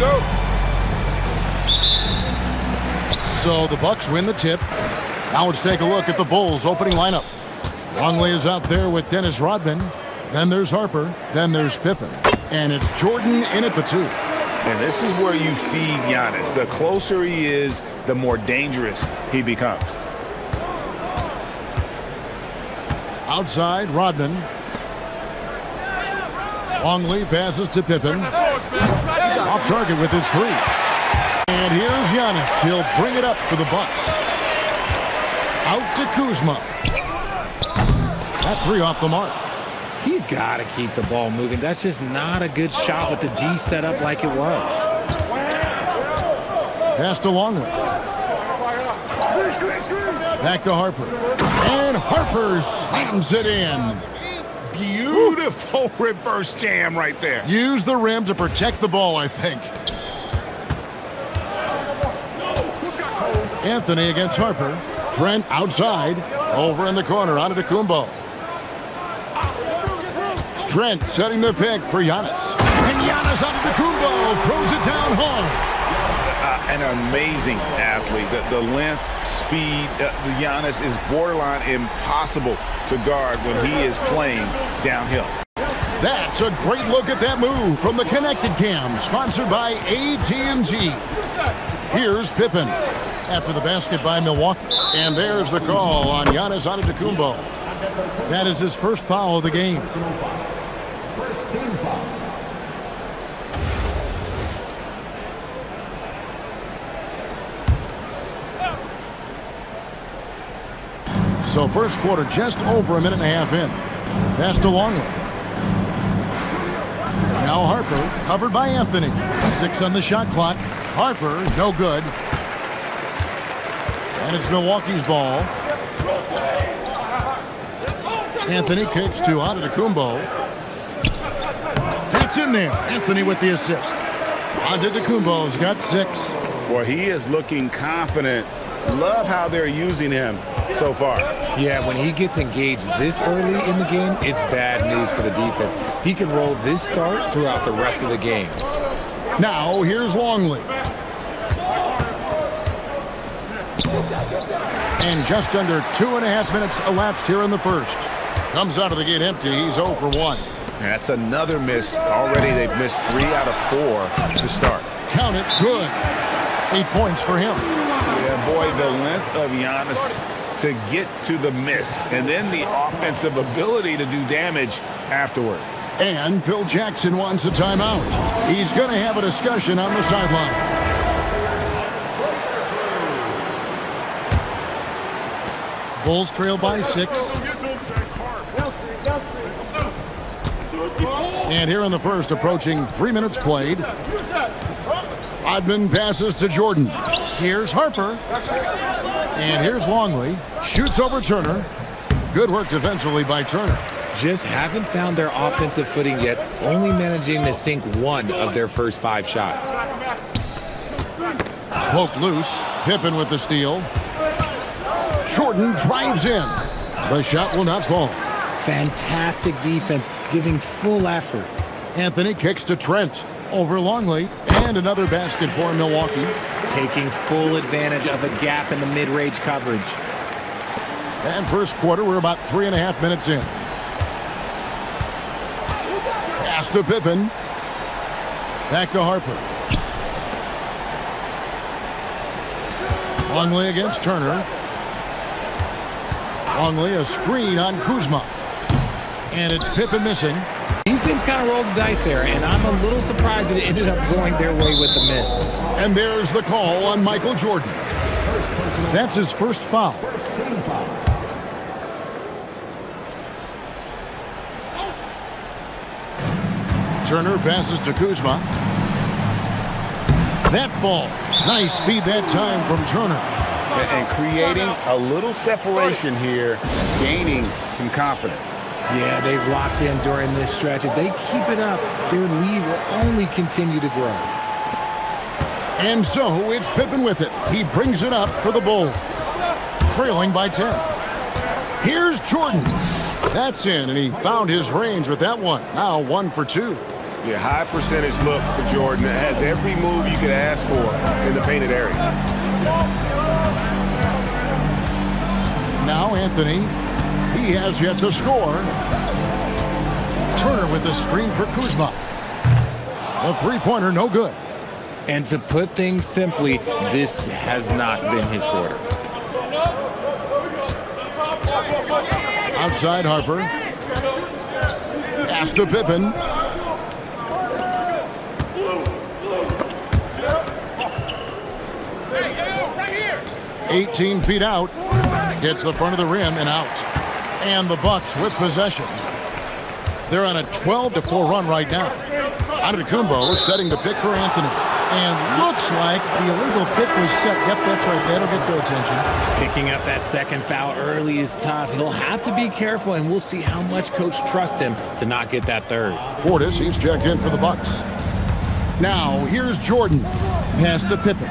go. So the Bucks win the tip. Now let's take a look at the Bulls' opening lineup. Longley is out there with Dennis Rodman. Then there's Harper. Then there's Pippen. And it's Jordan in at the 2. And this is where you feed Giannis. The closer he is, the more dangerous he becomes. Outside, Rodman. Longley passes to Pippen. Off target with his 3. And here's Giannis. He'll bring it up for the Bucks. Out to Kuzma. That 3 off the mark. He's got to keep the ball moving. That's just not a good shot with the D set up like it was. Pass to Longley. Back to Harper. And Harper slams it in. Beautiful reverse jam right there. Use the rim to protect the ball, I think. Anthony against Harper. Trent outside. Over in the corner. Antetokounpo. Trent setting the pick for Giannis. And Giannis Antetokounpo throws it down hard. An amazing athlete. The length, speed, Giannis is borderline impossible to guard when he is playing downhill. That's a great look at that move from the Connected Cam, sponsored by AT&T. Here's Pippen after the basket by Milwaukee. And there's the call on Giannis Antetokounmpo. That is his first foul of the game. So first quarter just over a minute and a half in. Pass to Longley. Now Harper covered by Anthony. 6 on the shot clock. Harper no good. And it's Milwaukee's ball. Anthony kicks to Antetokounmpo. That's in there. Anthony with the assist. Antetokounmpo's got 6. Boy, he is looking confident. Love how they're using him so far. Yeah, when he gets engaged this early in the game, it's bad news for the defense. He can roll this start throughout the rest of the game. Now here's Longley. And just under 2.5 minutes elapsed here in the first. Comes out of the gate empty. He's 0 for 1. And that's another miss. Already they've missed 3 out of 4 to start. Count it. Good. 8 points for him. Yeah, boy, the length of Giannis to get to the miss, and then the offensive ability to do damage afterward. And Phil Jackson wants a timeout. He's going to have a discussion on the sideline. Bulls trail by 6. And here in the first, approaching 3 minutes played. Rodman passes to Jordan. Here's Harper. And here's Longley. Shoots over Turner. Good work defensively by Turner. Just haven't found their offensive footing yet, only managing to sink 1 of their first 5 shots. Poked loose. Pippen with the steal. Jordan drives in. The shot will not fall. Fantastic defense, giving full effort. Anthony kicks to Trent. Over Longley. And another basket for Milwaukee. Taking full advantage of a gap in the mid-range coverage. And first quarter, we're about 3.5 minutes in. Pass to Pippen. Back to Harper. Longley against Turner. Longley a screen on Kuzma. And it's Pippen missing. Defense kind of rolled the dice there, and I'm a little surprised that it ended up going their way with the miss. And there's the call on Michael Jordan. That's his first foul. Turner passes to Kuzma. That ball. Nice speed that time from Turner. And creating a little separation here, gaining some confidence. Yeah, they've locked in during this stretch. If they keep it up, their lead will only continue to grow. And so it's Pippen with it. He brings it up for the Bulls. Trailing by 10. Here's Jordan. That's in, and he found his range with that one. Now 1 for 2. Yeah, high percentage look for Jordan. It has every move you could ask for in the painted area. Now Anthony. He has yet to score. Turner with the screen for Kuzma. The three-pointer, no good. And to put things simply, this has not been his quarter. Outside Harper. Pass to Pippen. Right here. 18 feet out. Hits the front of the rim and out. And the Bucks with possession. They're on a 12-4 run right now. Antetokounmpo setting the pick for Anthony. And looks like the illegal pick was set. Yep, that's right. That'll get their attention. Picking up that second foul early is tough. He'll have to be careful, and we'll see how much coach trusts him to not get that third. Portis, he's checked in for the Bucks. Now, here's Jordan. Pass to Pippen.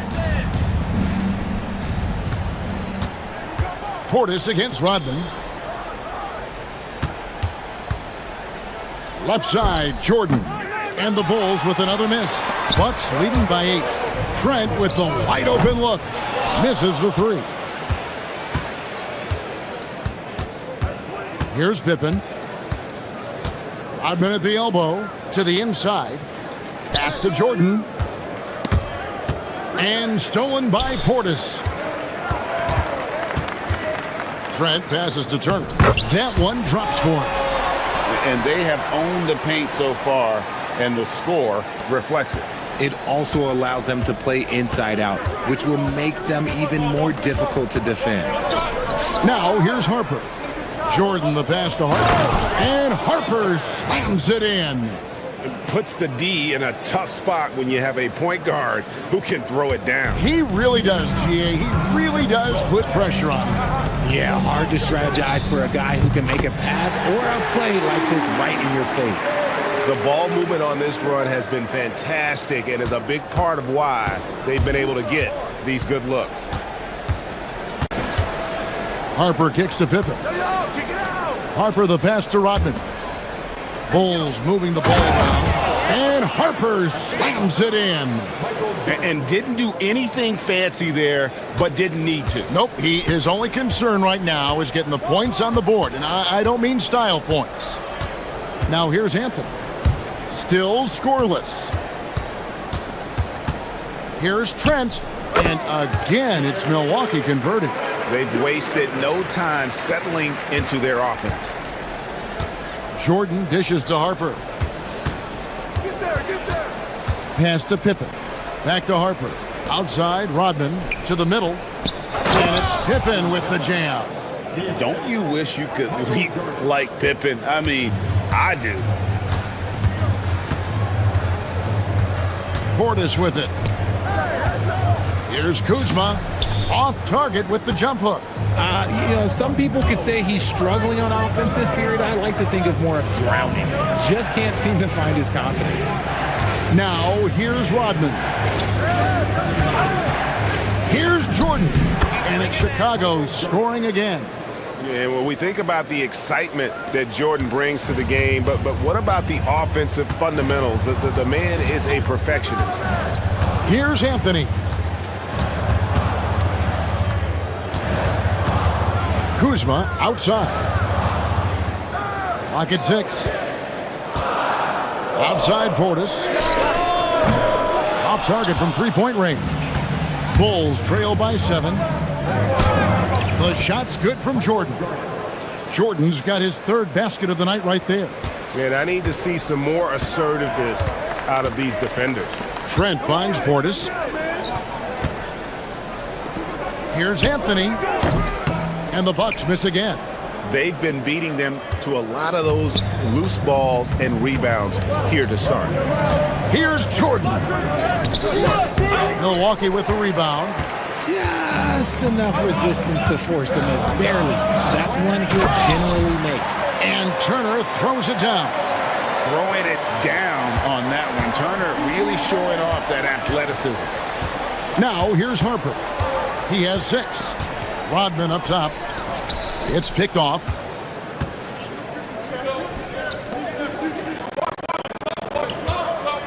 Portis against Rodman. Left side, Jordan. And the Bulls with another miss. Bucks leading by 8. Trent with the wide open look. Misses the three. Here's Pippen. Rodman at the elbow. To the inside. Pass to Jordan. And stolen by Portis. Trent passes to Turner. That one drops for him. And they have owned the paint so far, and the score reflects it. It also allows them to play inside out, which will make them even more difficult to defend. Now here's Harper. Jordan the pass to Harper. And Harper slams it in. It puts the D in a tough spot when you have a point guard who can throw it down. He really does, GA. He really does put pressure on him. Yeah, hard to strategize for a guy who can make a pass or a play like this right in your face. The ball movement on this run has been fantastic and is a big part of why they've been able to get these good looks. Harper kicks to Pippen. Harper the pass to Rodman. Bulls moving the ball around. And Harper slams it in. And didn't do anything fancy there, but didn't need to. Nope, his only concern right now is getting the points on the board. And I don't mean style points. Now here's Anthony. Still scoreless. Here's Trent. And again, it's Milwaukee converting. They've wasted no time settling into their offense. Jordan dishes to Harper. Get there. Pass to Pippen. Back to Harper. Outside, Rodman to the middle. And it's Pippen with the jam. Don't you wish you could leap like Pippen? I mean, I do. Portis with it. Here's Kuzma. Off target with the jump hook. Some people could say he's struggling on offense this period. I like to think of more of drowning. Just can't seem to find his confidence. Now, here's Rodman. Here's Jordan. And it's Chicago scoring again. Yeah, when we think about the excitement that Jordan brings to the game, but what about the offensive fundamentals? The man is a perfectionist. Here's Anthony. Kuzma outside. Lock at 6. Outside Portis. Off target from three-point range. Bulls trail by 7. The shot's good from Jordan. Jordan's got his third basket of the night right there. And I need to see some more assertiveness out of these defenders. Trent finds Portis. Here's Anthony. And the Bucks miss again. They've been beating them to a lot of those loose balls and rebounds here to start. Here's Jordan. Milwaukee with the rebound. Just enough resistance to force the miss. Barely. That's one he'll generally make. And Turner throws it down. Throwing it down on that one. Turner really showing off that athleticism. Now here's Harper. He has 6. Rodman up top. It's picked off.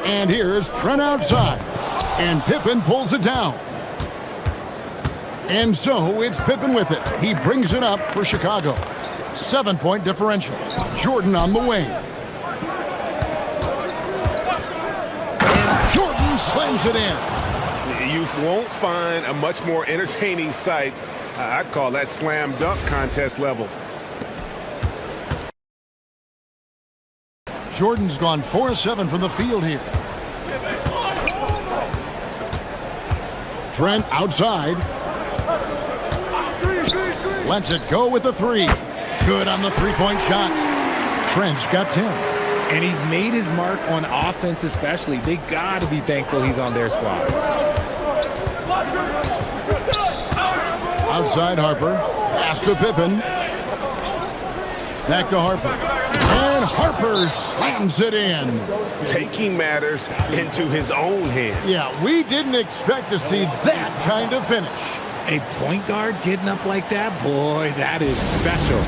And here's Trent outside. And Pippen pulls it down. And so it's Pippen with it. He brings it up for Chicago. 7-point differential. Jordan on the wing. And Jordan slams it in. You won't find a much more entertaining sight. I'd call that slam dunk contest level. Jordan's gone 4-7 from the field here. Trent outside. Lets it go with the three. Good on the three-point shot. Trent's got 10. And he's made his mark on offense especially. They got to be thankful he's on their squad. Outside Harper. Pass to Pippen. Back to Harper. And Harper slams it in. Taking matters into his own hands. Yeah, we didn't expect to see that kind of finish. A point guard getting up like that, boy, that is special.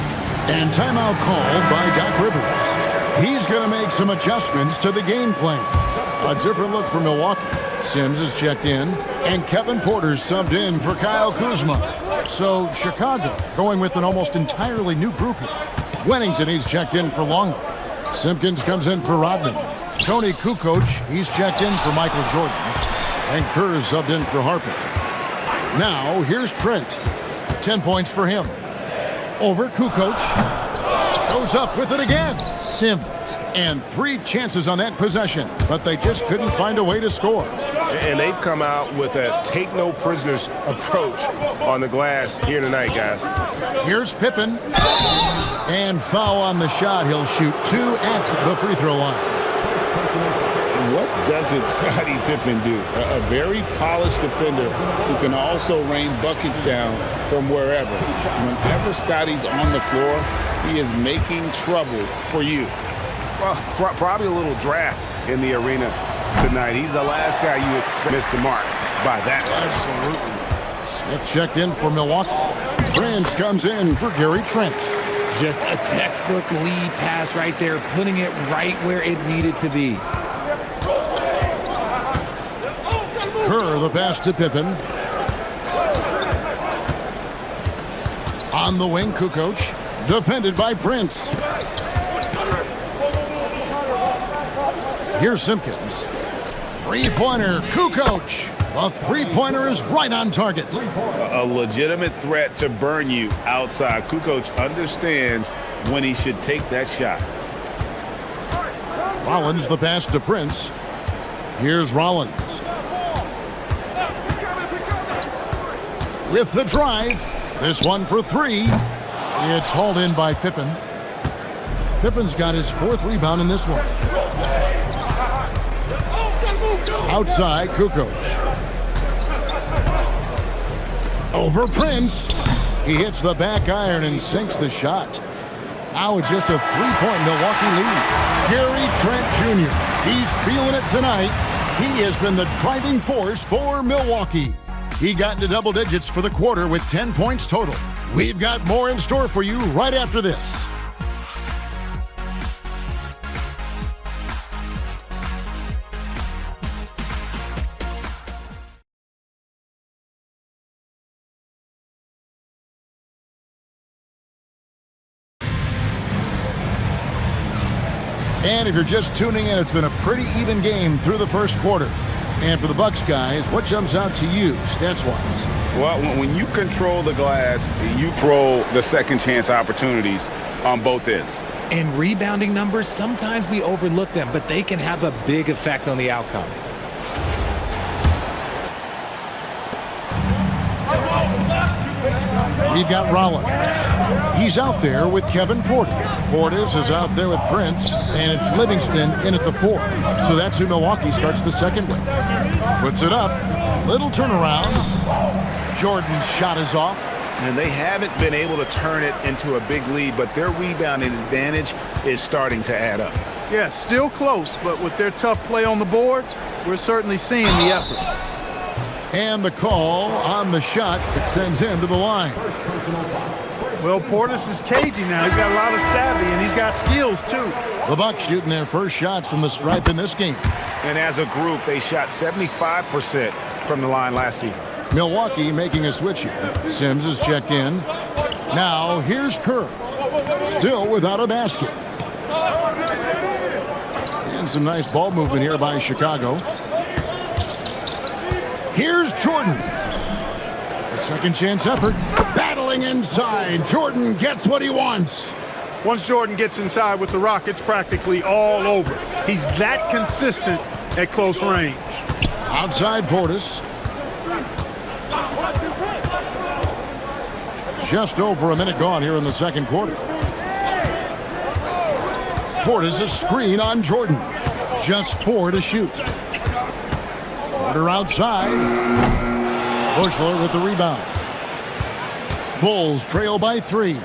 And timeout called by Doc Rivers. He's going to make some adjustments to the game plan. A different look for Milwaukee. Sims is checked in, and Kevin Porter's subbed in for Kyle Kuzma. So Chicago going with an almost entirely new group here. Wennington, he's checked in for Longley. Simpkins comes in for Rodman. Tony Kukoc, he's checked in for Michael Jordan. And Kerr is subbed in for Harper. Now, here's Trent. 10 points for him. Over Kukoc. Goes up with it again. Sims. And 3 chances on that possession, but they just couldn't find a way to score. And they've come out with a take-no-prisoners approach on the glass here tonight, guys. Here's Pippen. And foul on the shot. He'll shoot 2 at the free throw line. What doesn't Scottie Pippen do? A very polished defender who can also rain buckets down from wherever. Whenever Scottie's on the floor, he is making trouble for you. Well, probably a little draft in the arena tonight. He's the last guy you expect to miss the mark by that much. Absolutely. Smith checked in for Milwaukee. Prince comes in for Gary Trent. Just a textbook lead pass right there, putting it right where it needed to be. Kerr, the pass to Pippen. On the wing, Kukoc. Defended by Prince. Here's Simpkins. Three-pointer, Kukoc. A three-pointer is right on target. A legitimate threat to burn you outside. Kukoc understands when he should take that shot. Rollins, the pass to Prince. Here's Rollins. With the drive. This one for 3. It's hauled in by Pippen. Pippen's got his 4th rebound in this one. Outside, Kukoc. Over Prince. He hits the back iron and sinks the shot. Now it's just a 3-point Milwaukee lead. Gary Trent Jr. He's feeling it tonight. He has been the driving force for Milwaukee. He got into double digits for the quarter with 10 points total. We've got more in store for you right after this. And if you're just tuning in, it's been a pretty even game through the first quarter. And for the Bucks guys, what jumps out to you, stats-wise? Well, when you control the glass, you control the second chance opportunities on both ends. And rebounding numbers, sometimes we overlook them, but they can have a big effect on the outcome. We've got Rollins. He's out there with Kevin Porter. Portis is out there with Prince, and it's Livingston in at the 4. So that's who Milwaukee starts the second with. Puts it up. Little turnaround. Jordan's shot is off. And they haven't been able to turn it into a big lead, but their rebounding advantage is starting to add up. Yeah, still close, but with their tough play on the boards, we're certainly seeing the effort. And the call on the shot that sends him to the line. Well, Portis is cagey now. He's got a lot of savvy, and he's got skills, too. The Bucks shooting their first shots from the stripe in this game. And as a group, they shot 75% from the line last season. Milwaukee making a switch here. Sims is checked in. Now here's Kerr. Still without a basket. And some nice ball movement here by Chicago. Here's Jordan. A second chance effort. Battling inside. Jordan gets what he wants. Once Jordan gets inside with the rock, it's practically all over. He's that consistent at close range. Outside Portis. Just over a minute gone here in the second quarter. Portis a screen on Jordan. Just 4 to shoot. Porter outside. Bushler with the rebound. Bulls trail by 3.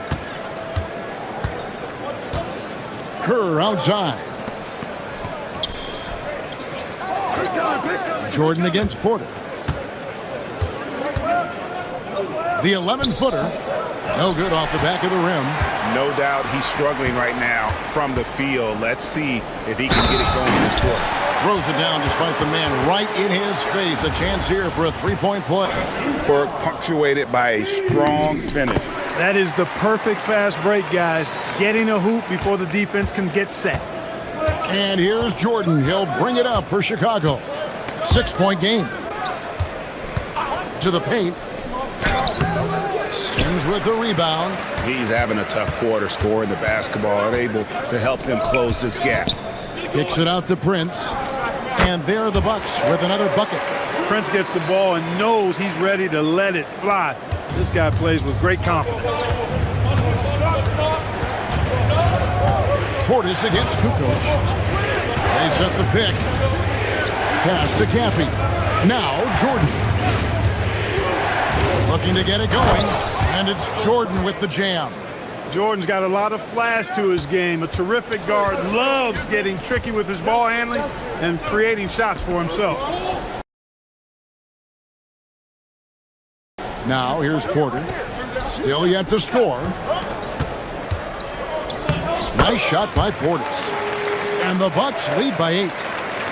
Kerr outside. Jordan against Porter. The 11-footer. No good off the back of the rim. No doubt he's struggling right now from the field. Let's see if he can get it going in this quarter. Throws it down despite the man right in his face. A chance here for a 3-point play. Work punctuated by a strong finish. That is the perfect fast break, guys. Getting a hoop before the defense can get set. And here's Jordan. He'll bring it up for Chicago. 6-point game. To the paint. Sims with the rebound. He's having a tough quarter scoring the basketball and able to help them close this gap. Kicks it out to Prince. And there are the Bucks with another bucket. Prince gets the ball and knows he's ready to let it fly. This guy plays with great confidence. Portis against Kukoc. They set the pick. Pass to Caffey. Now Jordan. Looking to get it going. And it's Jordan with the jam. Jordan's got a lot of flash to his game. A terrific guard, loves getting tricky with his ball handling and creating shots for himself. Now here's Porter. Still yet to score. Nice shot by Portis. And the Bucks lead by 8.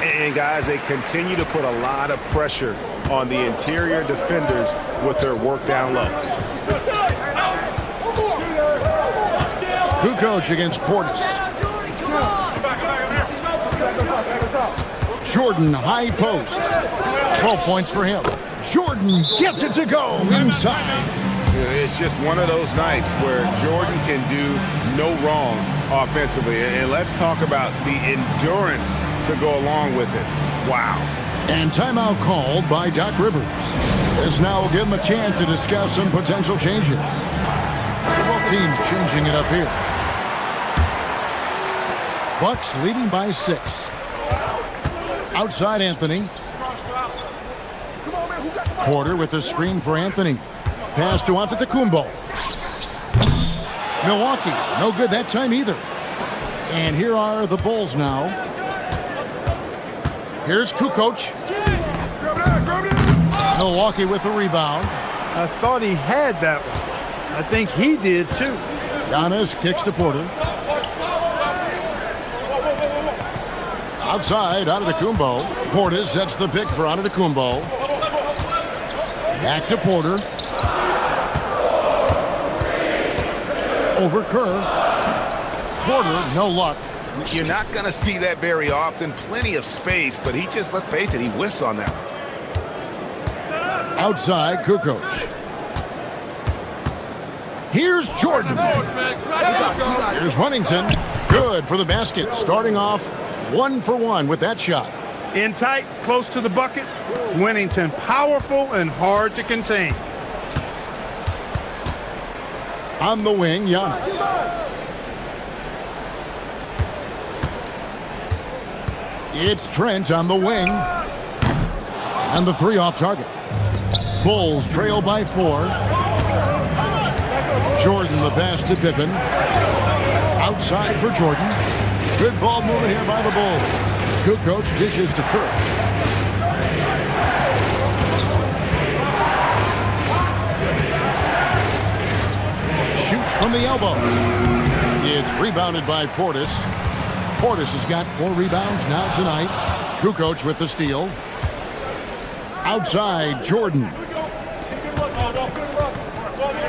And guys, they continue to put a lot of pressure on the interior defenders with their work down low. Kukoc against Portis. Jordan high post. 12 points for him. Jordan gets it to go inside. It's just one of those nights where Jordan can do no wrong offensively. And let's talk about the endurance to go along with it. Wow. And timeout called by Doc Rivers. This now will give him a chance to discuss some potential changes. Several teams changing it up here. Bucks leading by 6. Outside Anthony. Porter with the screen for Anthony. Pass to Antetokounmpo. Milwaukee, no good that time either. And here are the Bulls now. Here's Kukoc. Milwaukee with the rebound. I thought he had that one. I think he did too. Giannis kicks to Porter. Outside, Antetokounmpo. Portis sets the pick for Antetokounmpo. Back to Porter. Over Kerr. Porter, no luck. You're not going to see that very often. Plenty of space, but he just, let's face it, he whiffs on that one. Outside, Kukoc. Here's Jordan. Here's Huntington. Good for the basket. Starting off 1 for 1 with that shot. In tight, close to the bucket. Winnington, powerful and hard to contain. On the wing, Giannis. It's Trent on the wing. And the 3 off target. Bulls trail by 4. Jordan the pass to Pippen. Outside for Jordan. Good ball movement here by the Bulls. Kukoc dishes to Kerr. Shoots from the elbow. It's rebounded by Portis. Portis has got 4 rebounds now tonight. Kukoc with the steal. Outside, Jordan.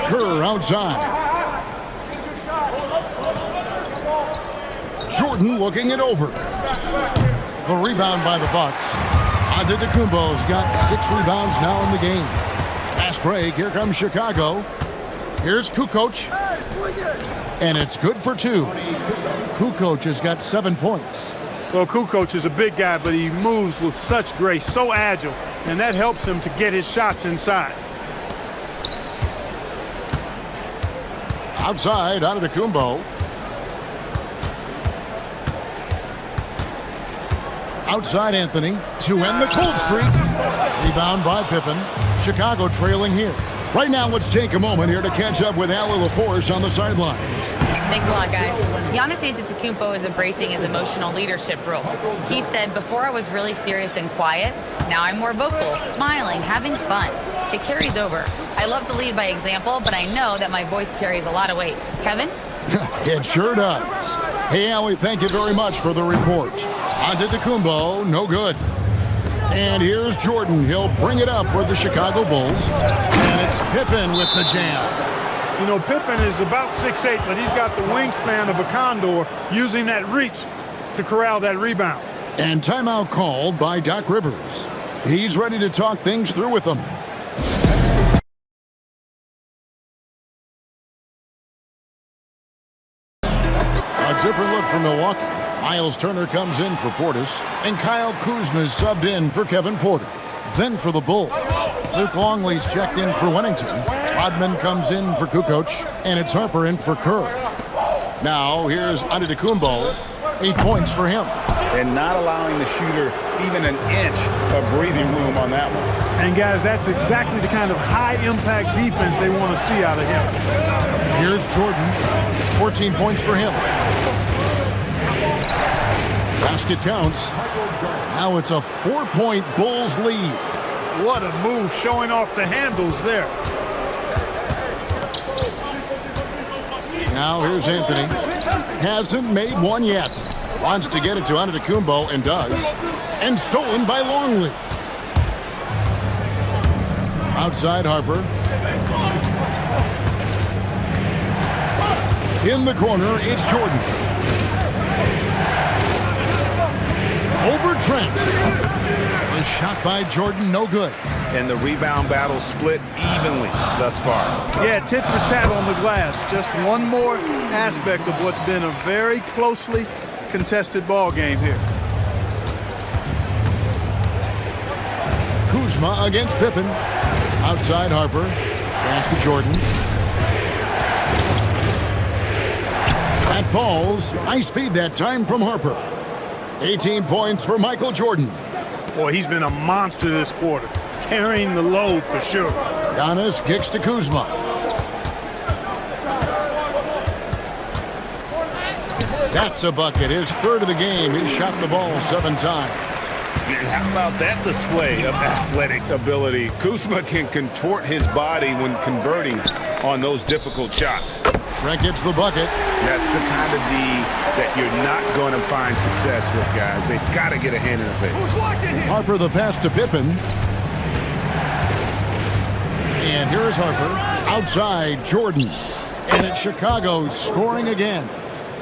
Kerr outside. Jordan looking it over. The rebound by the Bucks. Antetokounmpo's got 6 rebounds now in the game. Fast break. Here comes Chicago. Here's Kukoc. And it's good for 2. Kukoc has got 7 points. Well, Kukoc is a big guy, but he moves with such grace, so agile, and that helps him to get his shots inside. Outside, Antetokounmpo. Outside, Anthony to end the cold streak. Rebound by Pippen. Chicago trailing here. Right now, let's take a moment here to catch up with Al LaForce on the sidelines. Thanks a lot, guys. GIannnis Antetokounmpo is embracing his emotional leadership role. He said, before I was really serious and quiet, now I'm more vocal, smiling, having fun. It carries over. I love to lead by example, but I know that my voice carries a lot of weight. Kevin? It sure does. Hey, Allie, thank you very much for the report. Antetokounmpo, no good. And here's Jordan. He'll bring it up for the Chicago Bulls. And it's Pippen with the jam. You know, Pippen is about 6'8", but he's got the wingspan of a condor, using that reach to corral that rebound. And timeout called by Doc Rivers. He's ready to talk things through with them. A different look from Milwaukee. Miles Turner comes in for Portis, and Kyle Kuzma's subbed in for Kevin Porter. Then for the Bulls, Luke Longley's checked in for Wennington. Rodman comes in for Kukoc, and it's Harper in for Kerr. Now here's Antetokounmpo, 8 points for him. And not allowing the shooter even an inch of breathing room on that one. And guys, that's exactly the kind of high-impact defense they want to see out of him. Here's Jordan, 14 points for him. Basket counts. Now it's a 4-point Bulls lead. What a move, showing off the handles there. Now here's Anthony. Hasn't made one yet. Wants to get it to Antetokounmpo and does. And stolen by Longley. Outside Harper. In the corner, it's Jordan. Over Trent. The shot by Jordan, no good. And the rebound battle split evenly thus far. Yeah, tit for tat on the glass. Just one more aspect of what's been a very closely contested ball game here. Kuzma against Pippen. Outside Harper. Pass to Jordan. That falls. Nice feed that time from Harper. 18 points for Michael Jordan. Boy, he's been a monster this quarter, carrying the load for sure. Giannis kicks to Kuzma. That's a bucket. His third of the game. He shot the ball 7 times. And how about that display of athletic ability? Kuzma can contort his body when converting on those difficult shots. Trent gets the bucket. That's the kind of D that you're not going to find success with, guys. They've got to get a hand in the face. Harper the pass to Pippen. And here is Harper. Outside, Jordan. And it's Chicago scoring again.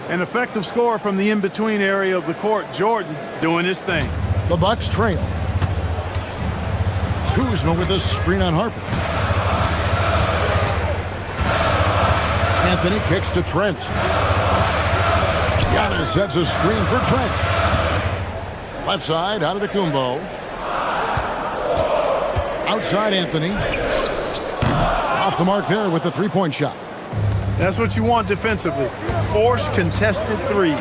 An effective score from the in-between area of the court. Jordan doing his thing. The Bucks trail. Kuzma with a screen on Harper. Anthony kicks to Trent. Giannis sets a screen for Trent. Left side, Antetokounmpo. Outside, Anthony. Off the mark there with the three-point shot. That's what you want defensively. Force contested three.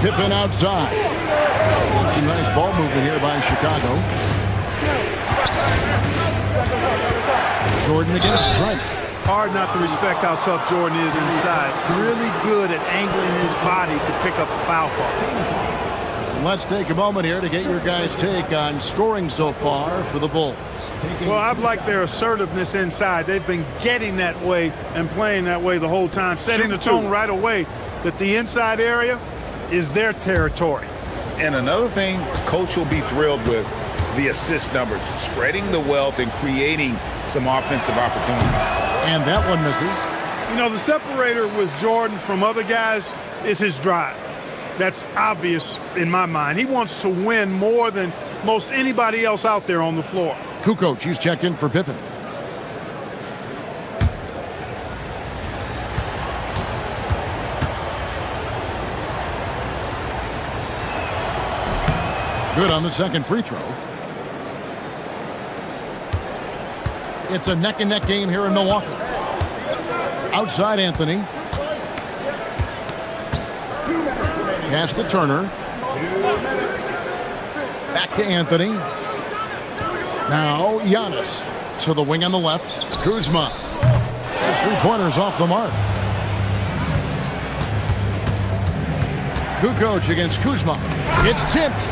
Pippen outside. Some nice ball movement here by Chicago. Jordan against Trent. Hard not to respect how tough Jordan is inside. Really good at angling his body to pick up the foul call. let's take a moment here to get your guys' take on scoring so far for the Bulls. Well, I've liked their assertiveness inside. They've been getting that way and playing that way the whole time, setting the tone right away that the inside area is their territory. And another thing coach will be thrilled with, the assist numbers, spreading the wealth and creating some offensive opportunities. And that one misses. You know, the separator with Jordan from other guys is his drive. That's obvious in my mind. He wants to win more than most anybody else out there on the floor. Kukoc, he's checked in for Pippen. Good on the second free throw. It's a neck-and-neck game here in Milwaukee. Outside Anthony. Pass to Turner. Back to Anthony. Now Giannis to the wing on the left. Kuzma. His three-pointers off the mark. Kukoc against Kuzma. It's tipped.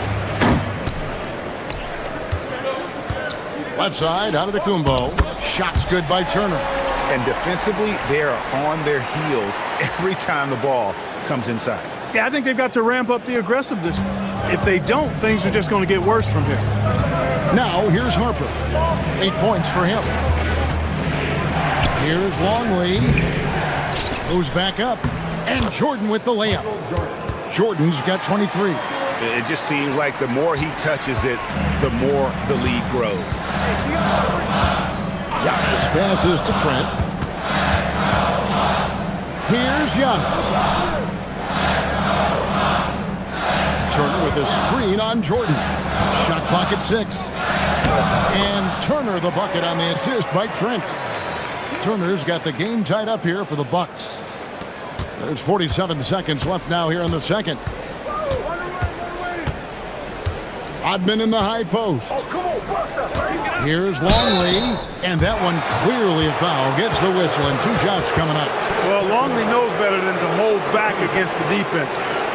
Left side, Antetokounpo. Shots good by Turner. And defensively, they are on their heels every time the ball comes inside. Yeah, I think they've got to ramp up the aggressiveness. If they don't, things are just going to get worse from here. Now, here's Harper. 8 points for him. Here's Longley. Goes back up. And Jordan with the layup. Jordan's got 23. It just seems like the more he touches it, the more the lead grows. Giannis passes to Trent. Here's Giannis. Turner with a screen on Jordan. Shot clock at 6. And Turner the bucket on the assist by Trent. Turner's got the game tied up here for the Bucks. There's 47 seconds left now here in the second. Odman in the high post. Here's Longley, and that one clearly a foul. Gets the whistle, and 2 shots coming up. Well, Longley knows better than to hold back against the defense.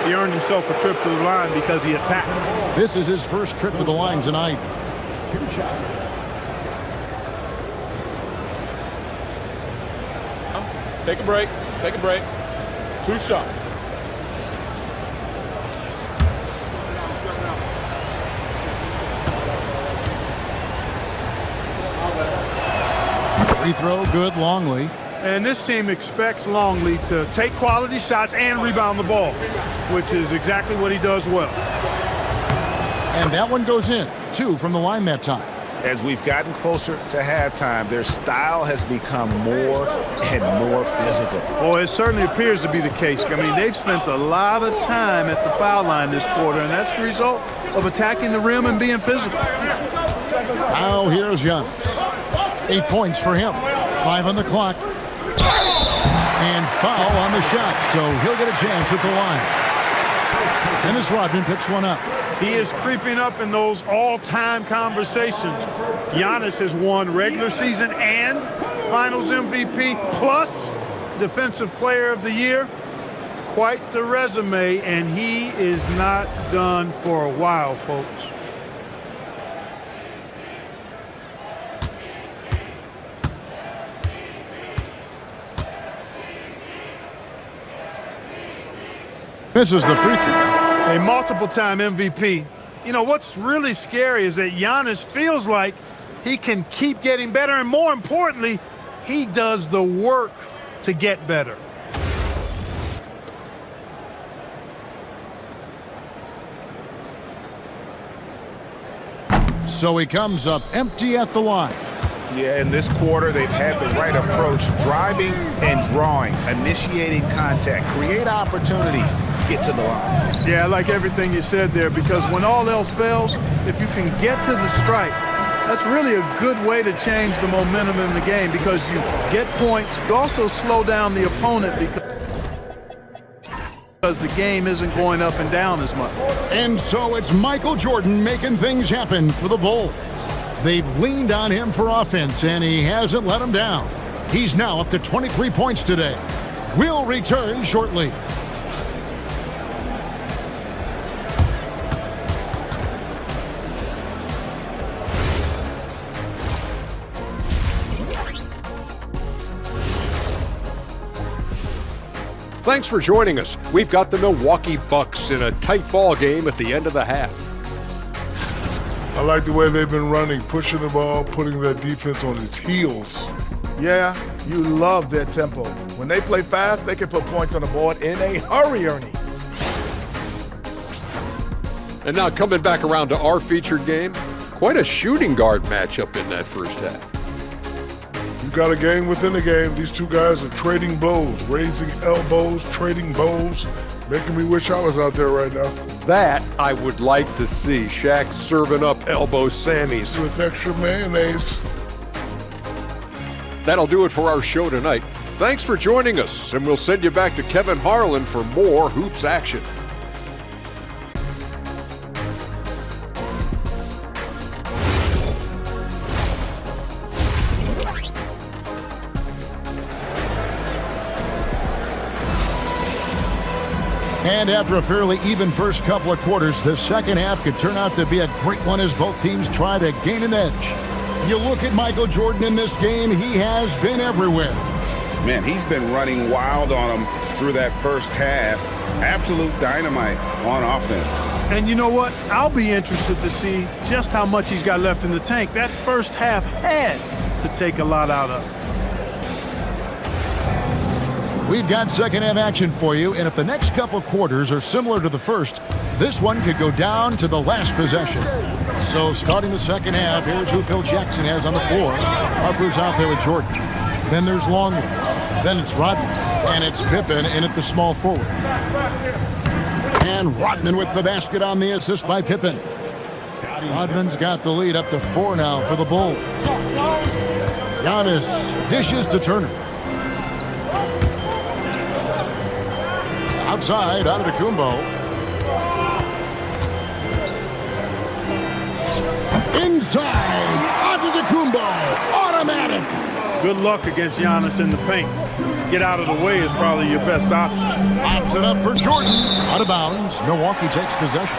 He earned himself a trip to the line because he attacked. This is his first trip to the line tonight. 2 shots. Take a break. Take a break. 2 shots. Free throw, good, Longley. And this team expects Longley to take quality shots and rebound the ball, which is exactly what he does well. And that one goes in. 2 from the line that time. As we've gotten closer to halftime, their style has become more and more physical. Boy, it certainly appears to be the case. I mean, they've spent a lot of time at the foul line this quarter, and that's the result of attacking the rim and being physical. Now here's Giannis. 8 points for him. 5 on the clock. And foul on the shot, so he'll get a chance at the line. Dennis Rodman picks one up. He is creeping up in those all-time conversations. Giannis has won regular season and Finals MVP plus Defensive Player of the Year. Quite the resume, and he is not done for a while, folks. Misses the free throw. A multiple-time MVP. You know, what's really scary is that Giannis feels like he can keep getting better, and more importantly, he does the work to get better. So he comes up empty at the line. Yeah, in this quarter, they've had the right approach, driving and drawing, initiating contact, create opportunities, get to the line. Yeah, I like everything you said there, because when all else fails, if you can get to the stripe, that's really a good way to change the momentum in the game, because you get points. You also slow down the opponent because the game isn't going up and down as much. And so it's Michael Jordan making things happen for the Bulls. They've leaned on him for offense, and he hasn't let them down. He's now up to 23 points today. We'll return shortly. Thanks for joining us. We've got the Milwaukee Bucks in a tight ball game at the end of the half. I like the way they've been running, pushing the ball, putting their defense on its heels. Yeah, you love their tempo. When they play fast, they can put points on the board in a hurry, Ernie. And now coming back around to our featured game, quite a shooting guard matchup in that first half. You got a game within the game. These two guys are trading blows, raising elbows, trading bows, making me wish I was out there right now. That I would like to see. Shaq serving up elbow Sammys. With extra mayonnaise. That'll do it for our show tonight. Thanks for joining us, and we'll send you back to Kevin Harlan for more hoops action. And after a fairly even first couple of quarters, the second half could turn out to be a great one as both teams try to gain an edge. You look at Michael Jordan in this game, he has been everywhere. Man, he's been running wild on them through that first half. Absolute dynamite on offense. And you know what? I'll be interested to see just how much he's got left in the tank. That first half had to take a lot out of. We've got second half action for you, and if the next couple quarters are similar to the first, this one could go down to the last possession. So starting the second half, here's who Phil Jackson has on the floor. Harper's out there with Jordan. Then there's Longley. Then it's Rodman. And it's Pippen in at the small forward. And Rodman with the basket on the assist by Pippen. Rodman's got the lead up to 4 now for the Bulls. Giannis dishes to Turner. Outside, Antetokounmpo. Inside, Antetokounmpo. Automatic. Good luck against Giannis in the paint. Get out of the way is probably your best option. Pops it up for Jordan. Out of bounds. Milwaukee takes possession.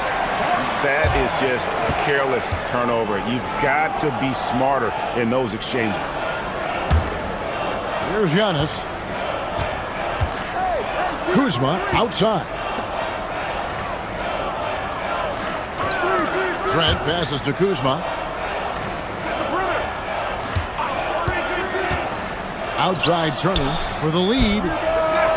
That is just a careless turnover. You've got to be smarter in those exchanges. Here's Giannis. Kuzma outside. Trent passes to Kuzma. Outside Turner for the lead.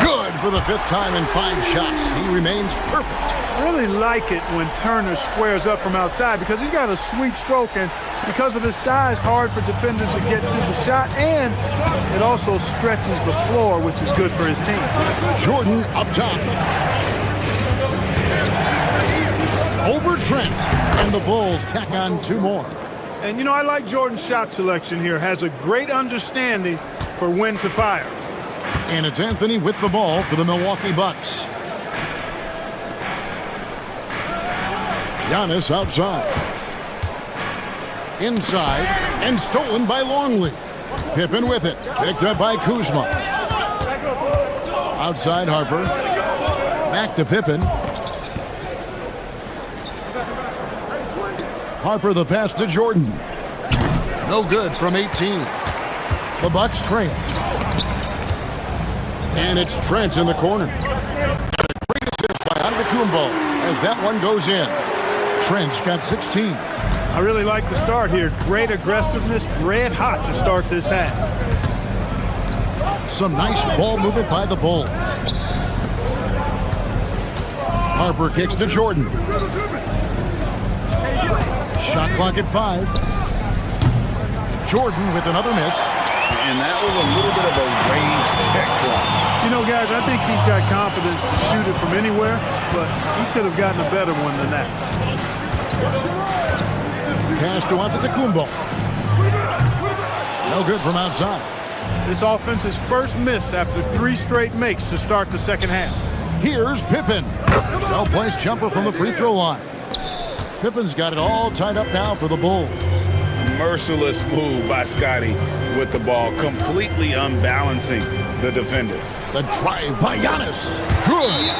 Good for the 5th time in 5 shots. He remains perfect. I really like it when Turner squares up from outside because he's got a sweet stroke, and because of his size, hard for defenders to get to the shot, and it also stretches the floor, which is good for his team. Jordan up top. Over Trent, and the Bulls tack on 2 more. And you know, I like Jordan's shot selection here. Has a great understanding for when to fire. And it's Anthony with the ball for the Milwaukee Bucks. Giannis outside. Inside, and stolen by Longley. Pippen with it, picked up by Kuzma. Outside Harper. Back to Pippen. Harper the pass to Jordan. No good from 18. The Bucks trail. And it's Trent in the corner. And a great assist by Antetokounmpo as that one goes in. Trent's got 16. I really like the start here. Great aggressiveness, red hot to start this half. Some nice ball movement by the Bulls. Harper kicks to Jordan. Shot clock at 5. Jordan with another miss. And that was a little bit of a range check for him. You know, guys, I think he's got confidence to shoot it from anywhere, but he could have gotten a better one than that. Pass to Antetokounmpo. No good from outside. This offense's first miss after 3 straight makes to start the second half. Here's Pippen. Well-placed jumper from the free throw line. Pippen's got it all tied up now for the Bulls. Merciless move by Scotty with the ball, completely unbalancing the defender. The drive by Giannis. Good.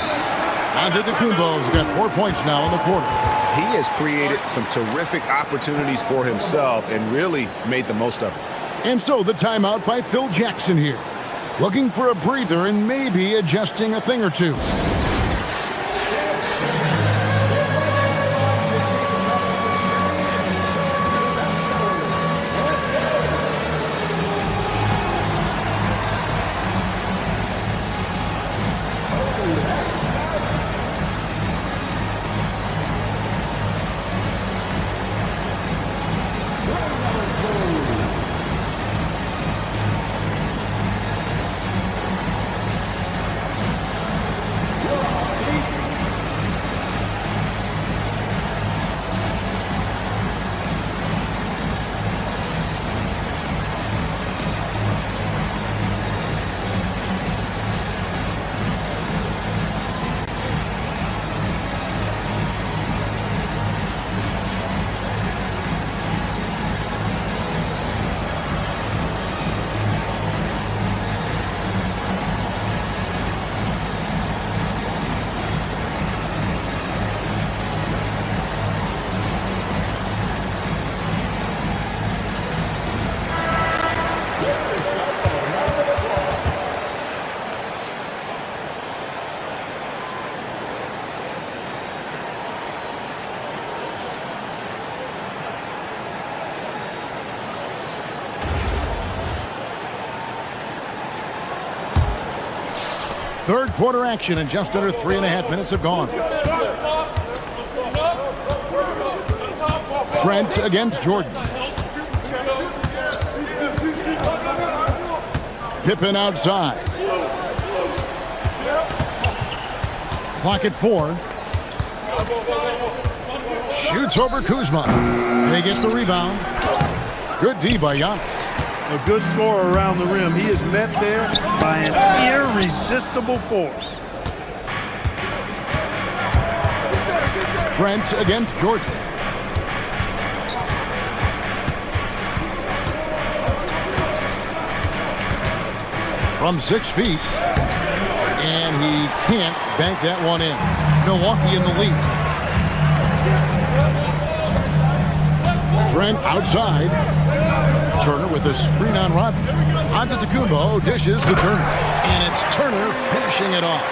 Antetokounmpo's got 4 points now in the quarter. He has created some terrific opportunities for himself and really made the most of it. And so the timeout by Phil Jackson here. looking for a breather and maybe adjusting a thing or two. Third quarter action, and just under 3.5 minutes have gone. Trent against Jordan. Pippen outside. Clock at 4. Shoots over Kuzma. They get the rebound. Good D by Giannis. A good scorer around the rim. He is met there by an irresistible force. Trent against Jordan. From 6 feet. And he can't bank that one in. Milwaukee in the lead. Trent outside. Turner with a screen on Rodman. Antetokounpo dishes to Turner. And it's Turner finishing it off.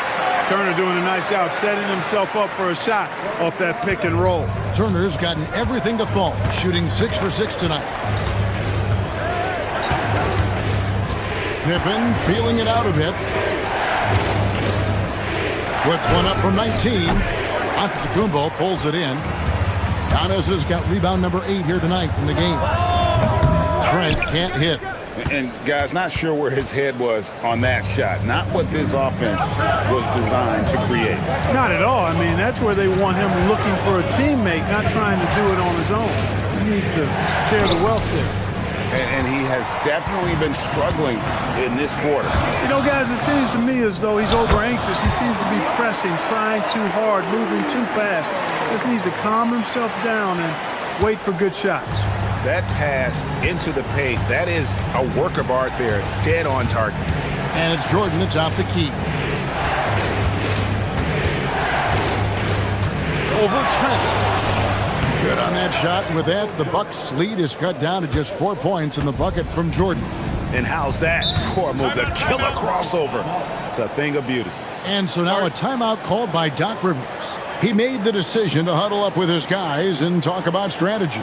Turner doing a nice job setting himself up for a shot off that pick and roll. Turner's gotten everything to fall, shooting 6 for 6 tonight. Pippen feeling it out a bit. Puts one up from 19. Antetokounmpo pulls it in. Giannis has got rebound number 8 here tonight in the game. Trent can't hit. And, guys, not sure where his head was on that shot. Not what this offense was designed to create. Not at all. I mean, that's where they want him looking for a teammate, not trying to do it on his own. He needs to share the wealth there. And he has definitely been struggling in this quarter. You know, guys, it seems to me as though he's over-anxious. He seems to be pressing, trying too hard, moving too fast. Just needs to calm himself down and wait for good shots. That pass into the paint, that is a work of art there, dead on target. And it's Jordan that's out the key. Over Trent. Good on that shot. And with that, the Bucks lead is cut down to just 4 points in the bucket from Jordan. And how's that for a move? The killer crossover. It's a thing of beauty. And so now a timeout called by Doc Rivers. He made the decision to huddle up with his guys and talk about strategy.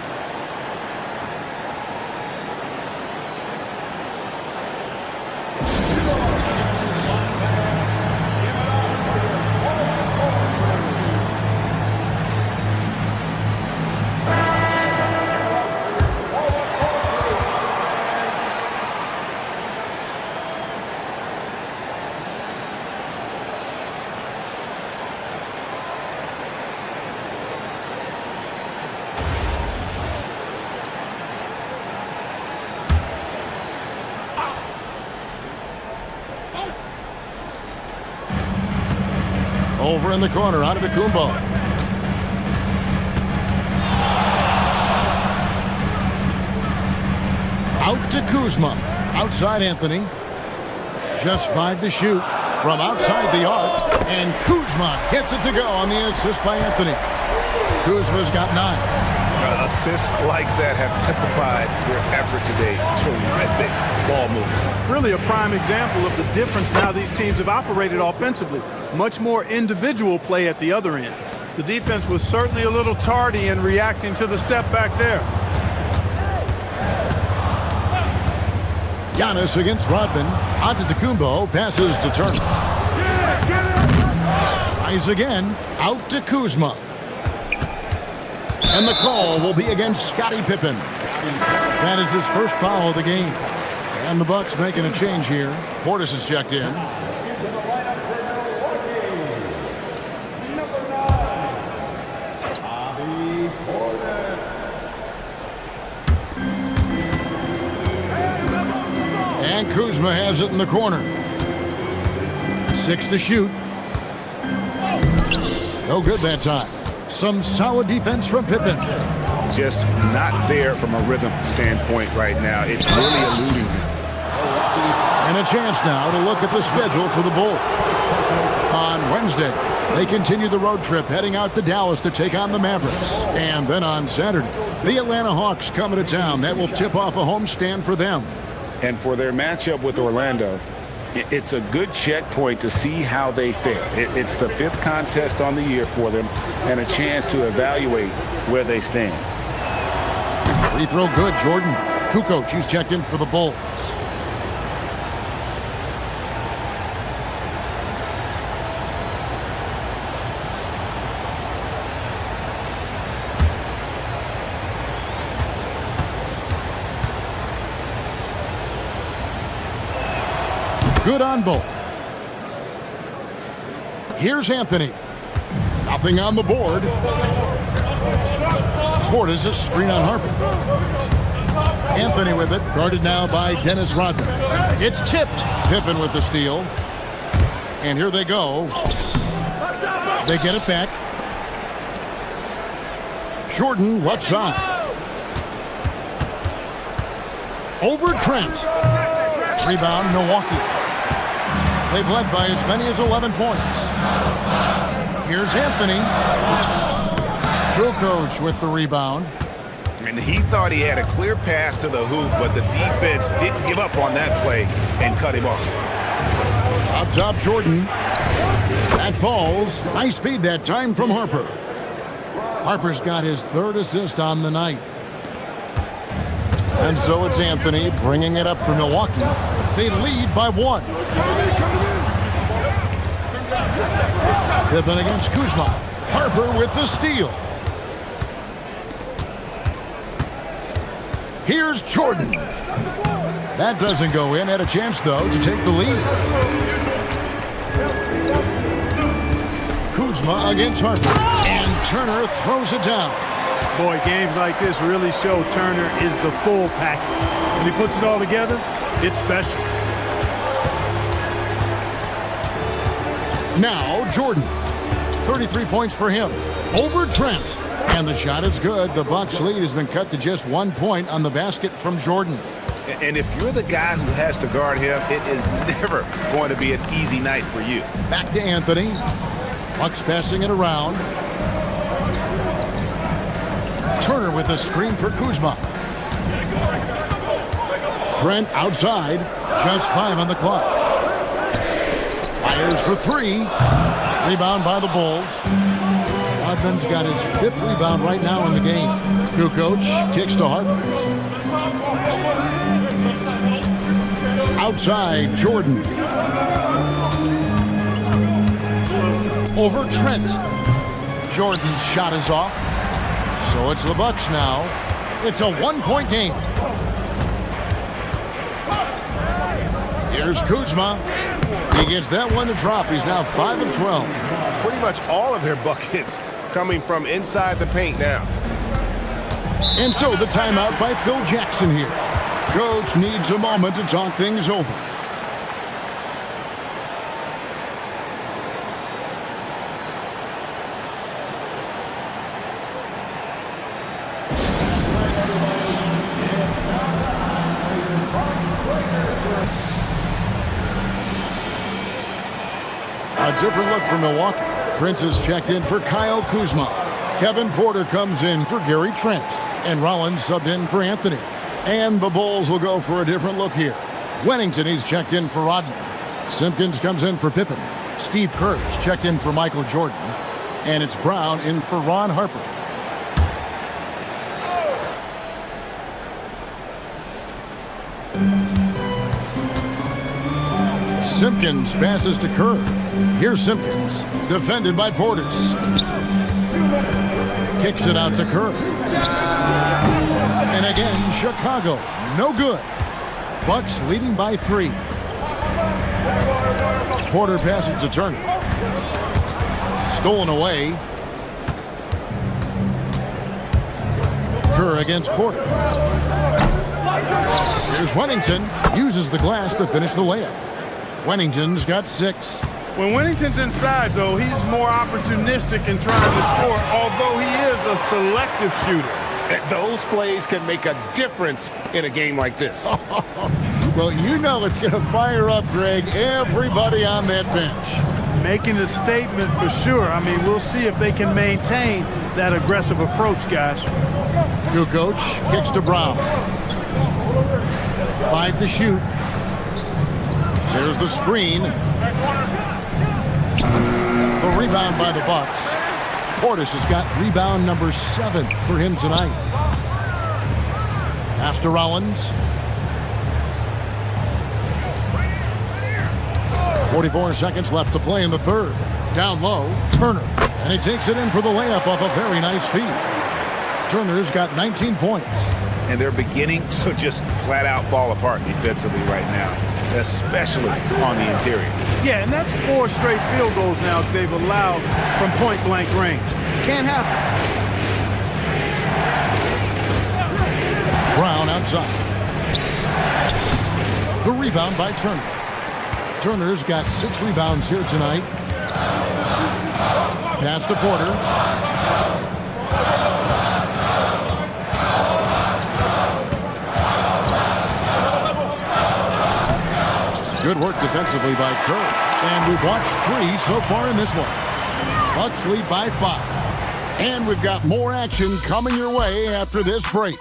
Over in the corner, Antetokounmpo. Out to Kuzma. Outside Anthony. Just 5 to shoot from outside the arc. And Kuzma gets it to go on the assist by Anthony. Kuzma's got 9. Assists like that have typified their effort today. Terrific ball movement. Really a prime example of the difference now these teams have operated offensively. Much more individual play at the other end. The defense was certainly a little tardy in reacting to the step back there. Giannis against Rodman. Antetokounmpo passes to Turner. Tries again. Out to Kuzma. And the call will be against Scottie Pippen. That is his first foul of the game. And the Bucks making a change here. Portis is checked in. And Kuzma has it in the corner. 6 to shoot. No good that time. Some solid defense from Pippen. Just not there from a rhythm standpoint right now. It's really eluding him. And a chance now to look at the schedule for the Bulls. On Wednesday, they continue the road trip heading out to Dallas to take on the Mavericks. And then on Saturday, the Atlanta Hawks coming to town. That will tip off a homestand for them. And for their matchup with Orlando, it's a good checkpoint to see how they fare. It's the 5th contest on the year for them and a chance to evaluate where they stand. Free throw good, Jordan. Kukoc, he's checked in for the Bulls. Good on both. Here's Anthony. Nothing on the board. Portis a screen on Harper. Anthony with it, guarded now by Dennis Rodman. It's tipped. Pippen with the steal. And here they go. They get it back. Jordan left side. Over Trent. Rebound, Milwaukee. They've led by as many as 11 points. Here's Anthony. Kukoc with the rebound. And he thought he had a clear path to the hoop, but the defense didn't give up on that play and cut him off. Up top, Jordan. That falls. Nice feed that time from Harper. Harper's got his 3rd assist on the night. And so it's Anthony bringing it up for Milwaukee. They lead by 1. Pippen against Kuzma. Harper with the steal. Here's Jordan. That doesn't go in. Had a chance, though, to take the lead. Kuzma against Harper. And Turner throws it down. Boy, games like this really show Turner is the full package. When he puts it all together, it's special. Now, Jordan. 33 points for him. Over Trent. And the shot is good. The Bucks lead has been cut to just 1 point on the basket from Jordan. And if you're the guy who has to guard him, it is never going to be an easy night for you. Back to Anthony. Bucks passing it around. Turner with a screen for Kuzma. Trent outside. Just 5 on the clock. Fires for 3. Rebound by the Bulls. Rodman's got his 5th rebound right now in the game. Kukoc kicks to Harper. Outside, Jordan. Over Trent. Jordan's shot is off. So it's the Bucks now. It's a 1-point game. Here's Kuzma. He gets that one to drop. He's now 5 of 12. Pretty much all of their buckets coming from inside the paint now. And so the timeout by Phil Jackson here. Coach needs a moment to talk things over. A different look for Milwaukee. Prince is checked in for Kyle Kuzma. Kevin Porter comes in for Gary Trent, and Rollins subbed in for Anthony. And the Bulls will go for a different look here. Wennington, he's checked in for Rodman. Simpkins comes in for Pippen. Steve Kerr's checked in for Michael Jordan. And it's Brown in for Ron Harper. Simpkins passes to Kerr. Here's Simpkins, defended by Portis. Kicks it out to Kerr. And again, Chicago, no good. Bucks leading by 3. Porter passes to Turner. Stolen away. Kerr against Porter. Here's Wennington, uses the glass to finish the layup. Wennington's got 6. When Wennington's inside, though, he's more opportunistic in trying to score, although he is a selective shooter. Those plays can make a difference in a game like this. Well, you know it's going to fire up, Greg, everybody on that bench. Making a statement for sure. I mean, we'll see if they can maintain that aggressive approach, guys. Kukoc kicks to Brown. 5 to shoot. There's the screen. The rebound by the Bucks. Portis has got rebound number 7 for him tonight. Pass to Rollins. 44 seconds left to play in the third. Down low, Turner. And he takes it in for the layup off a very nice feed. Turner's got 19 points. And they're beginning to just flat out fall apart defensively right now, especially on the interior. Yeah, and that's 4 straight field goals now they've allowed from point-blank range. Can't happen. Brown outside. The rebound by Turner. Turner's got 6 rebounds here tonight. Pass to Porter. Good work defensively by Kerr. And we've watched 3 so far in this one. Bucks lead by 5. And we've got more action coming your way after this break.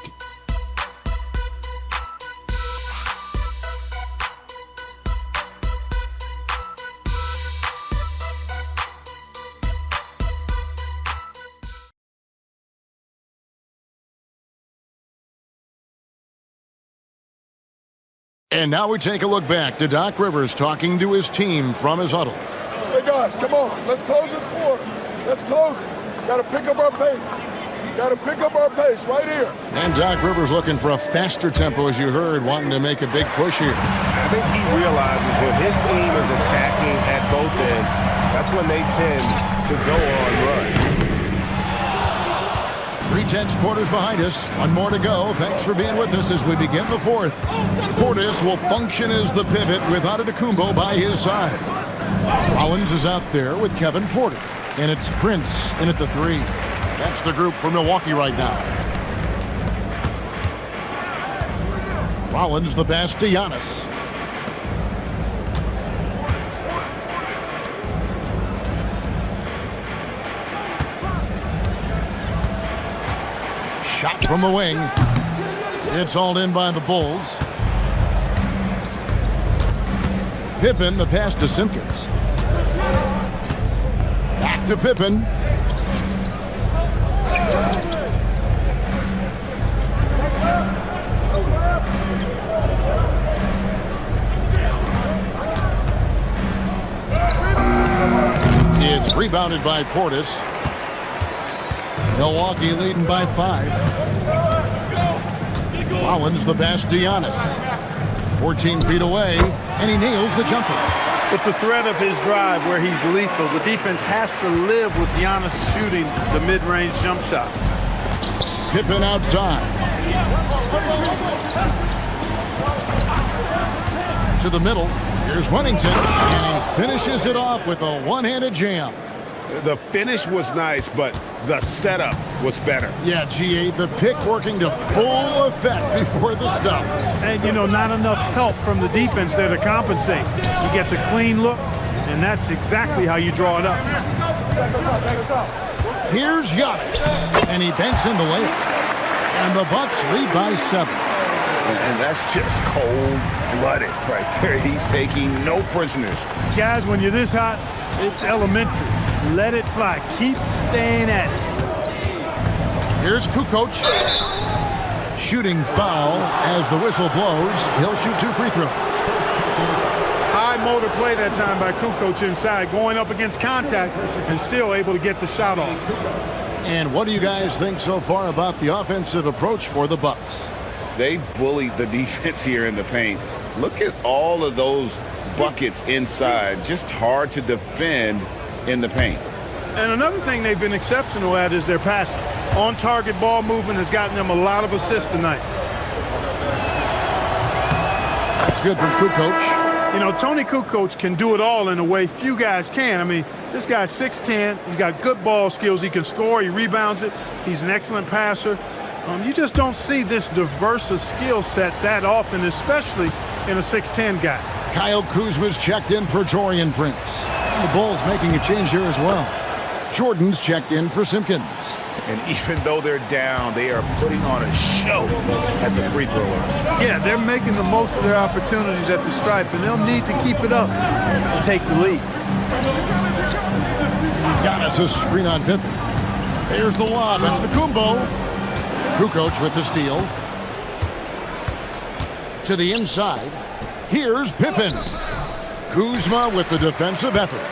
And now we take a look back to Doc Rivers talking to his team from his huddle. Hey guys, come on. Let's close this quarter. Let's close it. Got to pick up our pace. Got to pick up our pace right here. And Doc Rivers looking for a faster tempo, as you heard, wanting to make a big push here. I think he realizes when his team is attacking at both ends, that's when they tend to go on runs. 3/10 quarters behind us. 1 more to go. Thanks for being with us as we begin the 4th. Portis will function as the pivot with Antetokounmpo by his side. Rollins is out there with Kevin Porter. And it's Prince in at the 3. That's the group for Milwaukee right now. Rollins the pass to Giannis. Shot from the wing. It's hauled in by the Bulls. Pippen, the pass to Simpkins. Back to Pippen. It's rebounded by Portis. Milwaukee leading by 5. Rollins the pass to Giannis. 14 feet away, and he nails the jumper. With the threat of his drive where he's lethal, the defense has to live with Giannis shooting the mid-range jump shot. Pippen outside. To the middle. Here's Wennington, and he finishes it off with a one-handed jam. The finish was nice, but the setup was better. Yeah, GA, the pick working to full effect before the stuff. And, you know, not enough help from the defense there to compensate. He gets a clean look, and that's exactly how you draw it up. Here's Giannis, and he banks in the layup. And the Bucks lead by 7. And that's just cold-blooded right there. He's taking no prisoners. Guys, when you're this hot, it's elementary. Let it fly. Keep staying at it. Here's Kukoc. Shooting foul as the whistle blows. He'll shoot 2 free throws. High motor play that time by Kukoc inside, going up against contact and still able to get the shot off. And what do you guys think so far about the offensive approach for the Bucks? They bullied the defense here in the paint. Look at all of those buckets inside. Just hard to defend in the paint. And another thing they've been exceptional at is their passing. On-target ball movement has gotten them a lot of assists tonight. That's good from Kukoc. You know, Tony Kukoc can do it all in a way few guys can. I mean, this guy's 6'10". He's got good ball skills. He can score. He rebounds it. He's an excellent passer. You just don't see this diverse a skill set that often, especially in a 6'10" guy. Kyle Kuzma's checked in for Taurean Prince. And the Bulls making a change here as well. Jordan's checked in for Simpkins. And even though they're down, they are putting on a show at the free throw line. Yeah, they're making the most of their opportunities at the stripe, and they'll need to keep it up to take the lead. Giannis' screen on Pippen. There's the lob, and Antetokounmpo. Kukoc with the steal. To the inside. Here's Pippen. Kuzma with the defensive effort.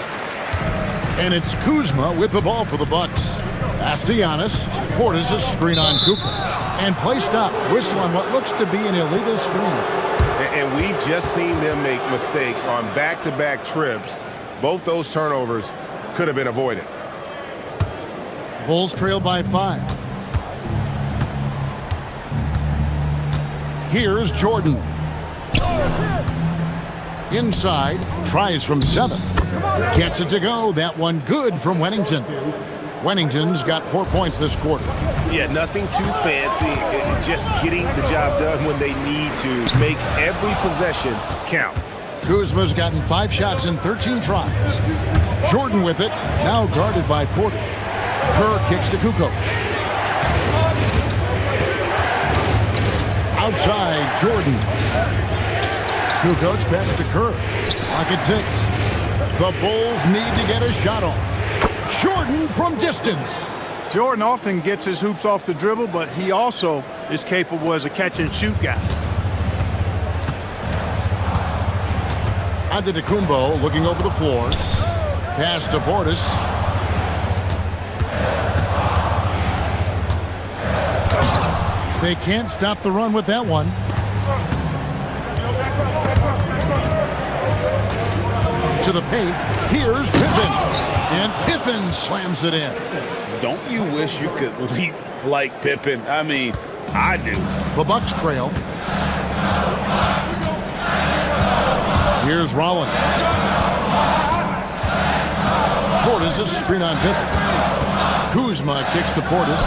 And it's Kuzma with the ball for the Bucks. Pass to Giannis. Portis' screen on Kukoc. And play stops. Whistle on what looks to be an illegal screen. And we've just seen them make mistakes on back-to-back trips. Both those turnovers could have been avoided. Bulls trail by 5. Here's Jordan. Inside, tries from 7. Gets it to go. That one good from Wennington. Wennington's got 4 points this quarter. Yeah, nothing too fancy. Just getting the job done when they need to. Make every possession count. Kuzma's gotten 5 shots in 13 tries. Jordan with it, now guarded by Porter. Kerr kicks to Kukoc. Outside, Jordan. Kukoc pass to Kerr. Clock at 6. The Bulls need to get a shot off. Jordan from distance. Jordan often gets his hoops off the dribble, but he also is capable as a catch-and-shoot guy. Antetokounmpo looking over the floor. Pass to Portis. They can't stop the run with that one. To the paint. Here's Pippen. And Pippen slams it in. Don't you wish you could leap like Pippen? I mean, I do. The Bucks trail. Here's Rollins. Portis' screen on Pippen. Kuzma kicks to Portis.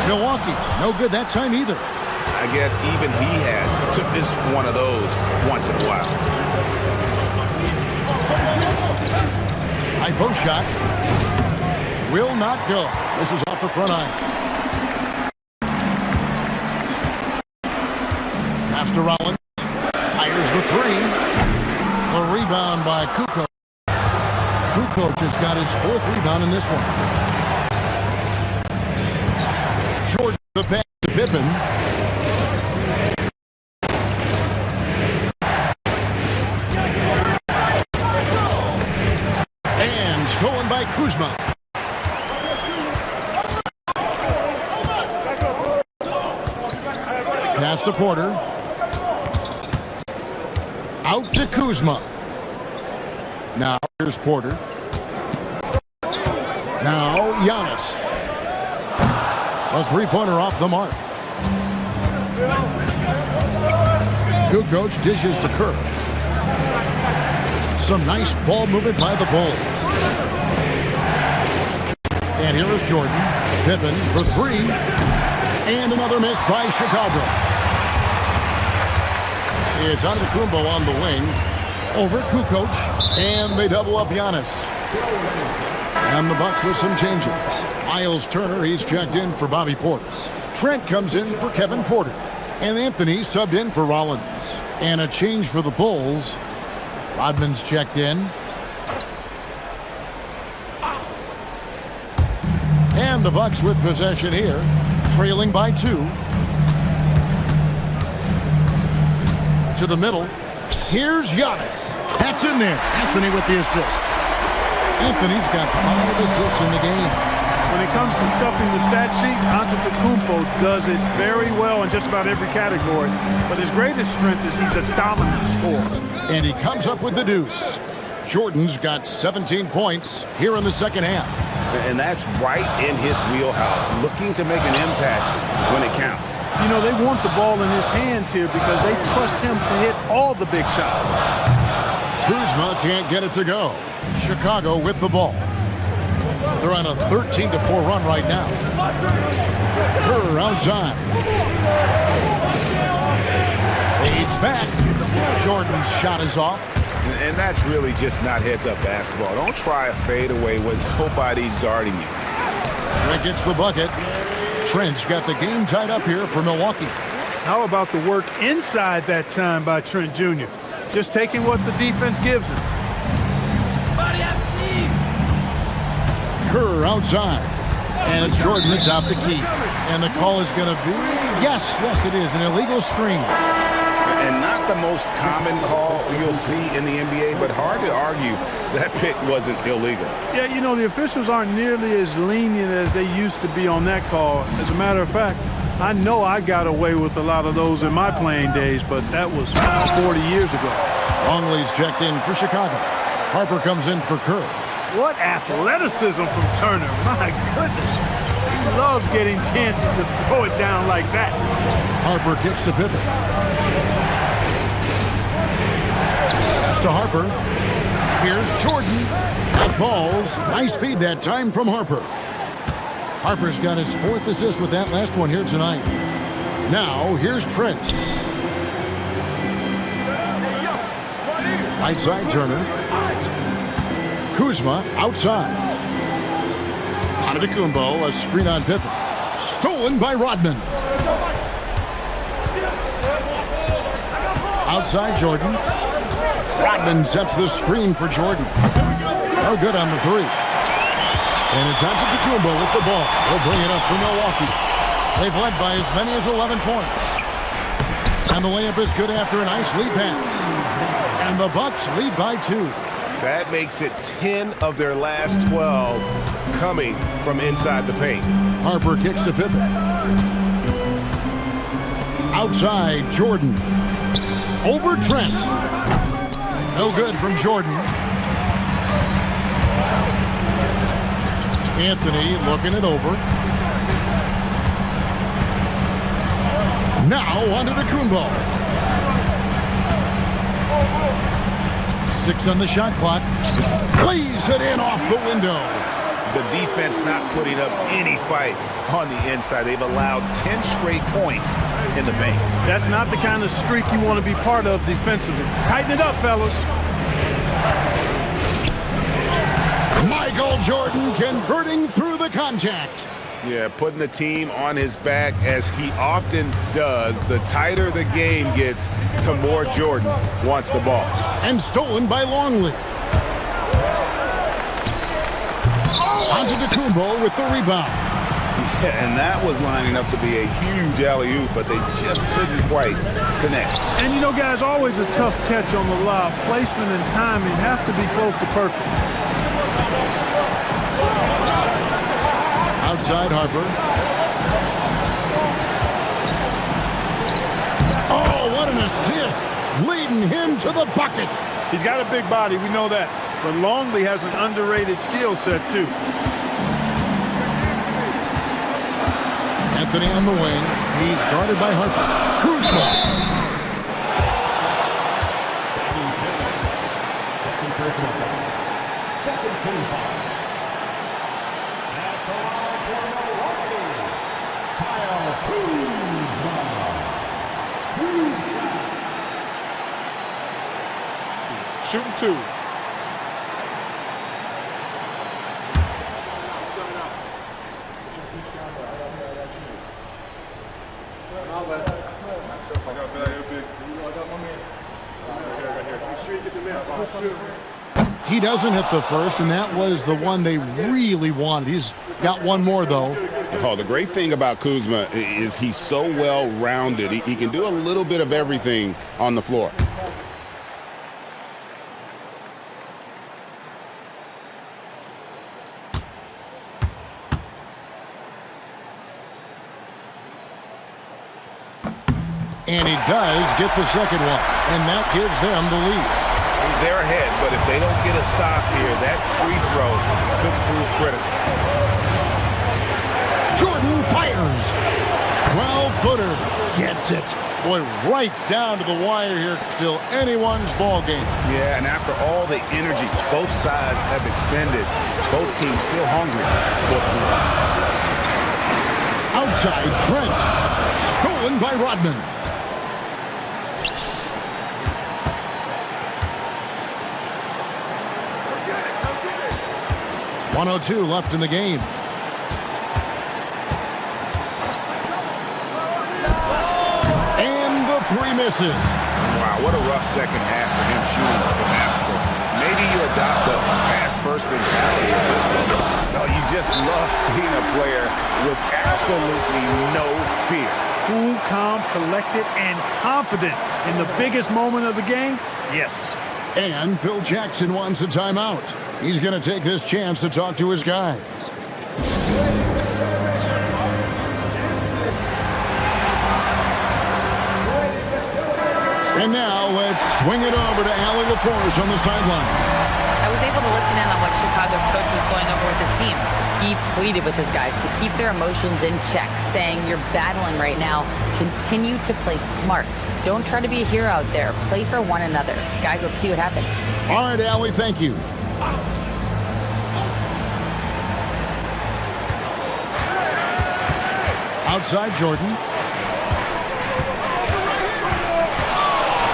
Milwaukee, no good that time either. I guess even he has to miss one of those once in a while. High post shot. Will not go. This is off the front eye. Pass to Rollins. Fires the 3. The rebound by Kukoc. Kukoc has got his 4th rebound in this one. Jordan the pass to Pippen. And stolen by Kuzma. Pass to Porter. Out to Kuzma. Now here's Porter. Now Giannis. A 3-pointer off the mark. Kukoc dishes to Kerr. Some nice ball movement by the Bulls. And here is Jordan. Pippen for 3. And another miss by Chicago. It's Antetokounmpo on the wing. Over Kukoc. And they double up Giannis. And the Bucks with some changes. Miles Turner, he's checked in for Bobby Portis. Trent comes in for Kevin Porter. And Anthony subbed in for Rollins. And a change for the Bulls. Rodman's checked in. And the Bucks with possession here, trailing by 2. To the middle. Here's Giannis. That's in there. Anthony with the assist. Anthony's got 5 assists in the game. When it comes to stuffing the stat sheet, Antetokounmpo does it very well in just about every category. But his greatest strength is he's a dominant scorer. And he comes up with the deuce. Jordan's got 17 points here in the second half. And that's right in his wheelhouse, looking to make an impact when it counts. You know, they want the ball in his hands here because they trust him to hit all the big shots. Kuzma can't get it to go. Chicago with the ball. They're on a 13-4 run right now. Kerr outside. Fades back. Jordan's shot is off. And that's really just not heads-up basketball. Don't try a fadeaway when nobody's guarding you. Trent gets the bucket. Trent's got the game tied up here for Milwaukee. How about the work inside that time by Trent Jr.? Just taking what the defense gives him. Kerr outside. And it's Jordan that's out the key. And the call is going to be, yes, it is, an illegal screen. And not the most common call you'll see in the NBA, but hard to argue that pick wasn't illegal. Yeah, you know, the officials aren't nearly as lenient as they used to be on that call. As a matter of fact, I know I got away with a lot of those in my playing days, but that was 40 years ago. Longley's checked in for Chicago. Harper comes in for Kerr. What athleticism from Turner. My goodness. He loves getting chances to throw it down like that. Harper kicks to Pippen. Pass to Harper. Here's Jordan. That falls. Nice feed that time from Harper. Harper's got his 4th assist with that last one here tonight. Now, here's Trent. Right side, Turner. Kuzma outside. Antetokounmpo, a screen on Pippen. Stolen by Rodman. Outside Jordan. Rodman sets the screen for Jordan. No good on the 3. And it's Antetokounmpo with the ball. He'll bring it up for Milwaukee. They've led by as many as 11 points. And the layup is good after a nice lead pass. And the Bucks lead by 2. That makes it 10 of their last 12 coming from inside the paint. Harper kicks to Pippen. Outside, Jordan. Over Trent. No good from Jordan. Anthony looking it over. Now onto the Antetokounmpo. 6 on the shot clock. Plays it in off the window. The defense not putting up any fight on the inside. They've allowed 10 straight points in the paint. That's not the kind of streak you want to be part of defensively. Tighten it up, fellas. Michael Jordan converting through the contact. Yeah, putting the team on his back as he often does. The tighter the game gets, the more Jordan wants the ball. And stolen by Longley. Antetokounmpo with the rebound. Yeah, and that was lining up to be a huge alley-oop, but they just couldn't quite connect. And you know, guys, always a tough catch on the lob. Placement and timing have to be close to perfect. Outside Harper. Oh, what an assist. Leading him to the bucket. He's got a big body, we know that. But Longley has an underrated skill set, too. Anthony on the wing. He's guarded by Harper. Kuzma. Second personal foul. Second team foul. At the line for Milwaukee, Kyle Kuzma. Shooting 2. He doesn't hit the first, and that was the one they really wanted. He's got one more, though. Oh, the great thing about Kuzma is he's so well-rounded. He can do a little bit of everything on the floor. And he does get the second one, and that gives them the lead. They're ahead, but if they don't get a stop here, that free throw could prove critical. Jordan fires. 12-footer. Gets it. Boy, right down to the wire here. Still anyone's ball game. Yeah, and after all the energy both sides have expended, both teams still hungry for the win. Outside, Trent. Stolen by Rodman. .102 left in the game. And the three misses. Wow, what a rough second half for him shooting the basketball. Maybe you adopt the pass-first mentality at this point. No, you just love seeing a player with absolutely no fear. Cool, calm, collected, and confident in the biggest moment of the game? Yes. And Phil Jackson wants a timeout. He's going to take this chance to talk to his guys. And now let's swing it over to Allie LaForce on the sideline. I was able to listen in on what Chicago's coach was going over with his team. He pleaded with his guys to keep their emotions in check, saying, "You're battling right now. Continue to play smart. Don't try to be a hero out there. Play for one another." Guys, let's see what happens. All right, Allie, thank you. Outside Jordan.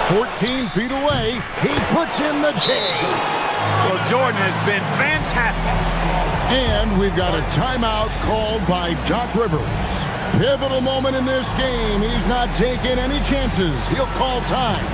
14 feet away. He puts in the J. Well, Jordan has been fantastic. And we've got a timeout called by Doc Rivers. Pivotal moment in this game. He's not taking any chances. He'll call time.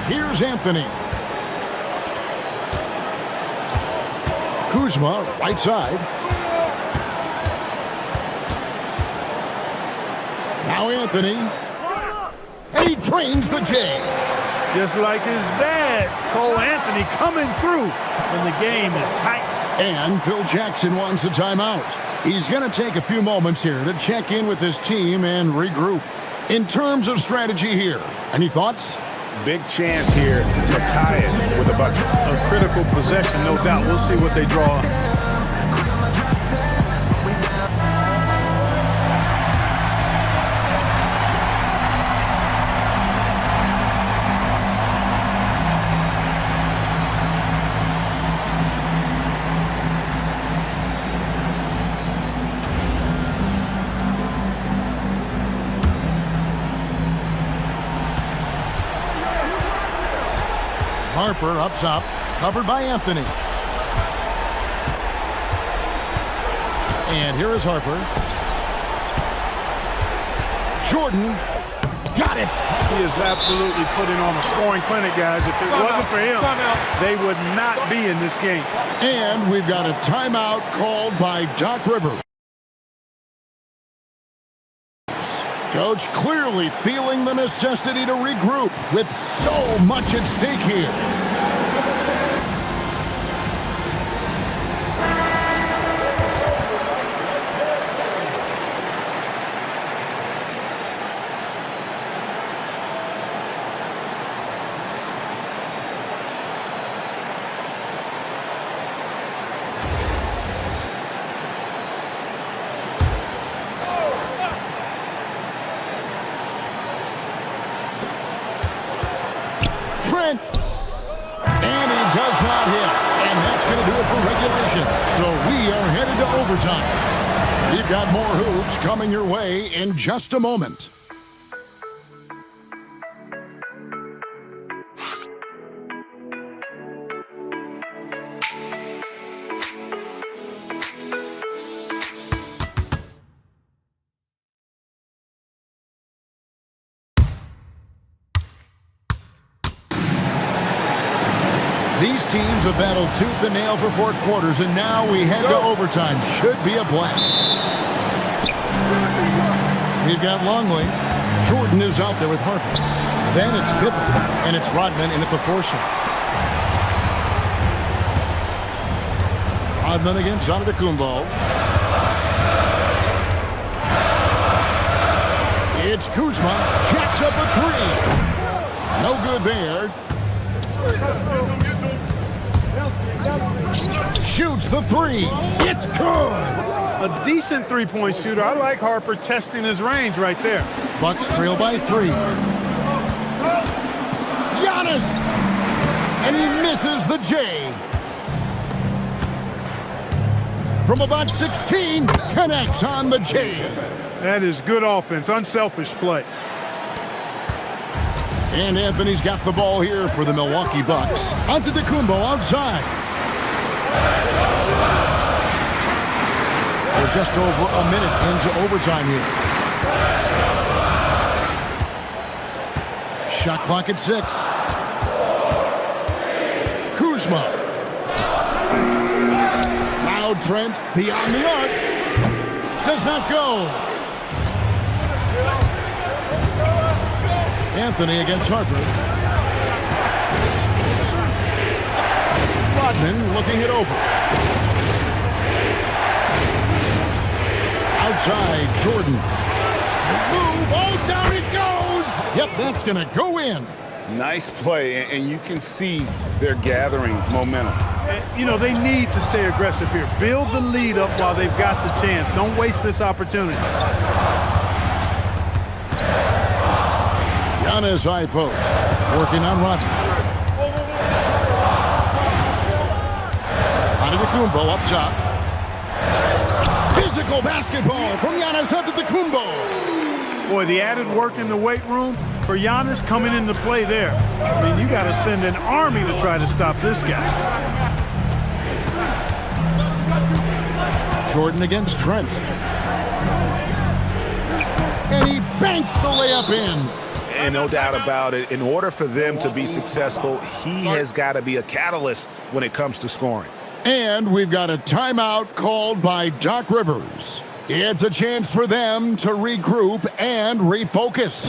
Here's Anthony. Kuzma, right side. Now Anthony. And he trains the J. Just like his dad, Cole Anthony, coming through when the game is tight. And Phil Jackson wants a timeout. He's going to take a few moments here to check in with his team and regroup. In terms of strategy here, any thoughts? Big chance here to tie it with a bucket. A critical possession, no doubt. We'll see what they draw. Harper up top, covered by Anthony. And here is Harper. Jordan got it. He is absolutely putting on a scoring clinic, guys. If it wasn't for him, they would not be in this game. And we've got a timeout called by Doc Rivers. Coach clearly feeling the necessity to regroup with so much at stake here. Trent. And he does not hit. And that's going to do it for regulation. So we are headed to overtime. We've got more hoops coming your way in just a moment. These teams have battled tooth and nail for 4 quarters, and now we head to overtime. Should be a blast. We've got Longley. Jordan is out there with Harper. Then it's Pippen, and it's Rodman in at the 4 shot. Rodman against Antetokounmpo. It's Kuzma. Jacks up a 3. No good there. Shoots the 3. It's good. A decent three-point shooter. I like Harper testing his range right there. Bucks trail by 3. Giannis! And he misses the J. From about 16, connects on the J. That is good offense, unselfish play. And Anthony's got the ball here for the Milwaukee Bucks. Antetokounmpo outside. We're just over a minute into overtime here. Shot clock at 6. Kuzma. Loud Trent beyond the arc. Does not go. Anthony against Harper. Rodman looking it over. Outside, Jordan. Move, oh, down it goes! Yep, that's gonna go in. Nice play, and you can see they're gathering momentum. You know, they need to stay aggressive here. Build the lead up while they've got the chance. Don't waste this opportunity. Giannis high post, working on Rodman. Antetokounmpo up top. Physical basketball from Giannis Antetokounmpo. Boy, the added work in the weight room for Giannis coming into play there. I mean, you got to send an army to try to stop this guy. Jordan against Trent. And he banks the layup in. And no doubt about it, in order for them to be successful, he has got to be a catalyst when it comes to scoring. And we've got a timeout called by Doc Rivers. It's a chance for them to regroup and refocus.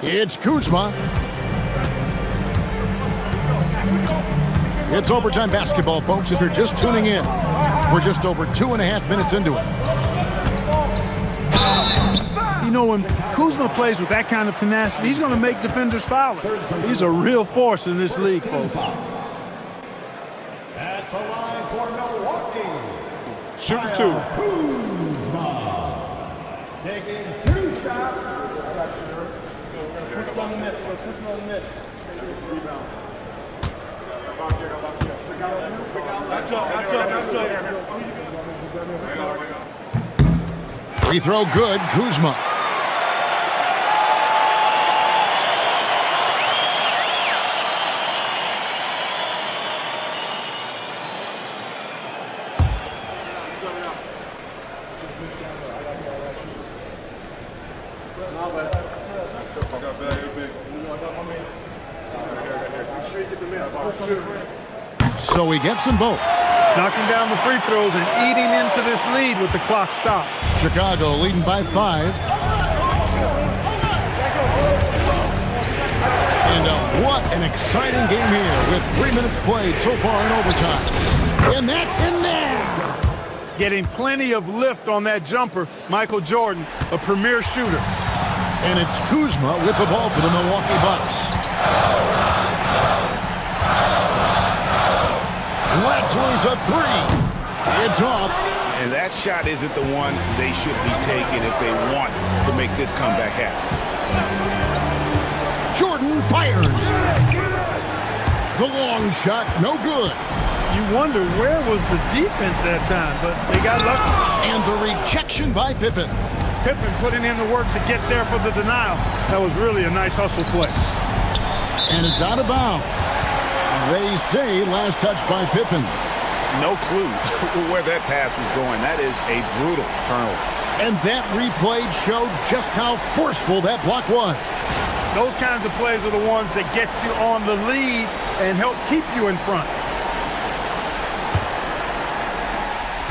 It's Kuzma. It's overtime basketball, folks, if you're just tuning in. We're just over 2.5 minutes into it. You know, when Kuzma plays with that kind of tenacity, he's going to make defenders foul. He's a real force in this league, folks. At the line for Milwaukee. Shooting 2. Kuzma. Taking 2 shots. Push on the net. Push on the net. Rebound. Free throw good, Kuzma. So he gets them both. Knocking down the free throws and eating into this lead with the clock stopped. Chicago leading by 5. And what an exciting game here with 3 minutes played so far in overtime. And that's in there. getting plenty of lift on that jumper. Michael Jordan, a premier shooter. And it's Kuzma with the ball for the Milwaukee Bucks. Let's lose a three. It's off. And that shot isn't the one they should be taking if they want to make this comeback happen. Jordan fires. The long shot, no good. You wonder where was the defense that time, but they got lucky. And the rejection by Pippen. Pippen putting in the work to get there for the denial. That was really a nice hustle play. And it's out of bounds. They say last touch by Pippen. No clue where that pass was going. That is a brutal turnover. And that replay showed just how forceful that block was. Those kinds of plays are the ones that get you on the lead and help keep you in front.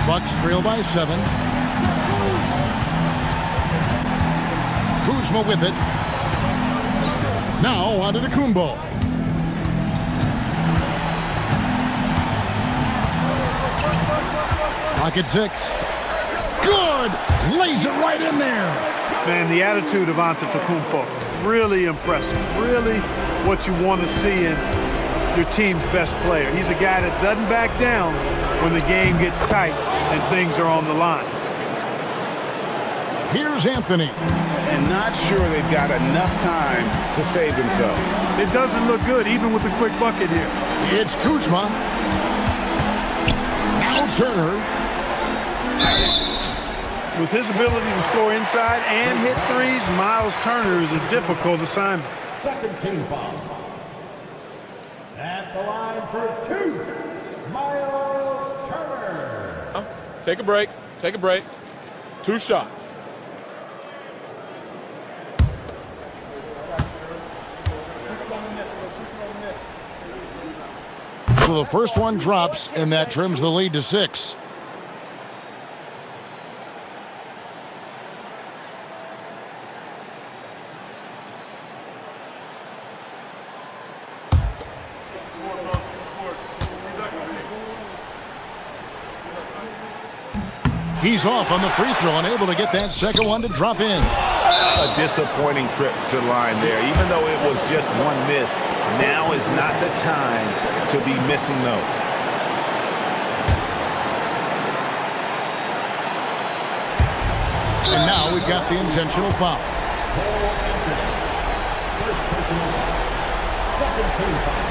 Bucks trail by 7. Kuzma with it. Now onto Antetokounpo. Pocket 6. Good! Lays it right in there. Man, the attitude of Antetokounpo, really impressive. Really what you want to see in your team's best player. He's a guy that doesn't back down when the game gets tight and things are on the line. Here's Anthony. And not sure they've got enough time to save themselves. It doesn't look good, even with a quick bucket here. It's Kuzma. Now Turner. With his ability to score inside and hit threes, Miles Turner is a difficult assignment. Second team foul. At the line for 2, Miles Turner. Take a break. Take a break. 2 shots. So the first one drops, and that trims the lead to 6. He's off on the free throw, unable to get that second one to drop in. A disappointing trip to the line there. Even though it was just one miss, now is not the time to be missing those. And now we've got the intentional foul. Second team foul.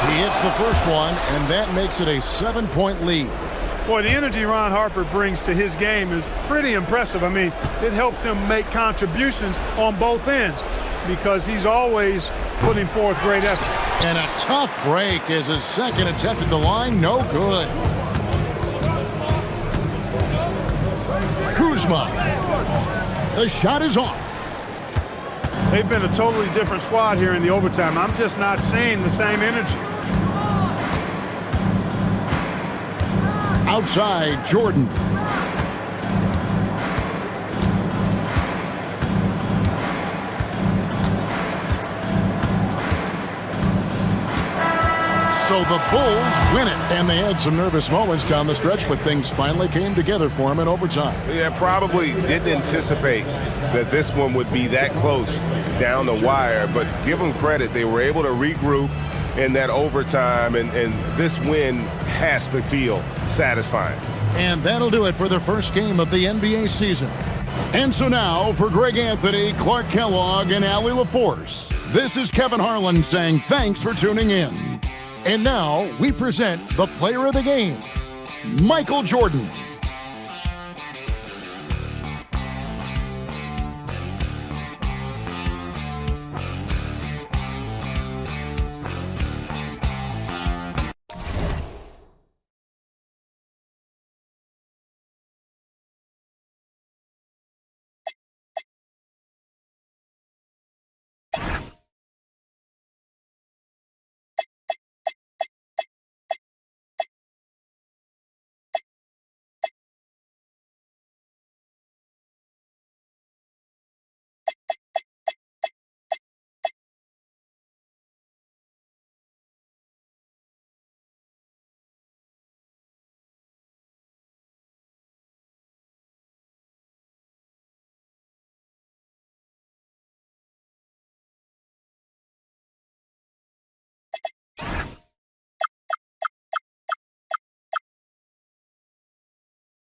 He hits the first one, and that makes it a 7-point lead. Boy, the energy Ron Harper brings to his game is pretty impressive. I mean, it helps him make contributions on both ends because he's always putting forth great effort. And a tough break as his second attempt at the line, no good. Kuzma. The shot is off. They've been a totally different squad here in the overtime. I'm just not seeing the same energy. Outside, Jordan. So the Bulls win it, and they had some nervous moments down the stretch, but things finally came together for them in overtime. Yeah, probably didn't anticipate that this one would be that close down the wire, but give them credit. They were able to regroup in that overtime, and this win has to feel satisfying. And that'll do it for the first game of the NBA season. And so now, for Greg Anthony, Clark Kellogg, and Allie LaForce, this is Kevin Harlan saying thanks for tuning in. And now, we present the player of the game, Michael Jordan.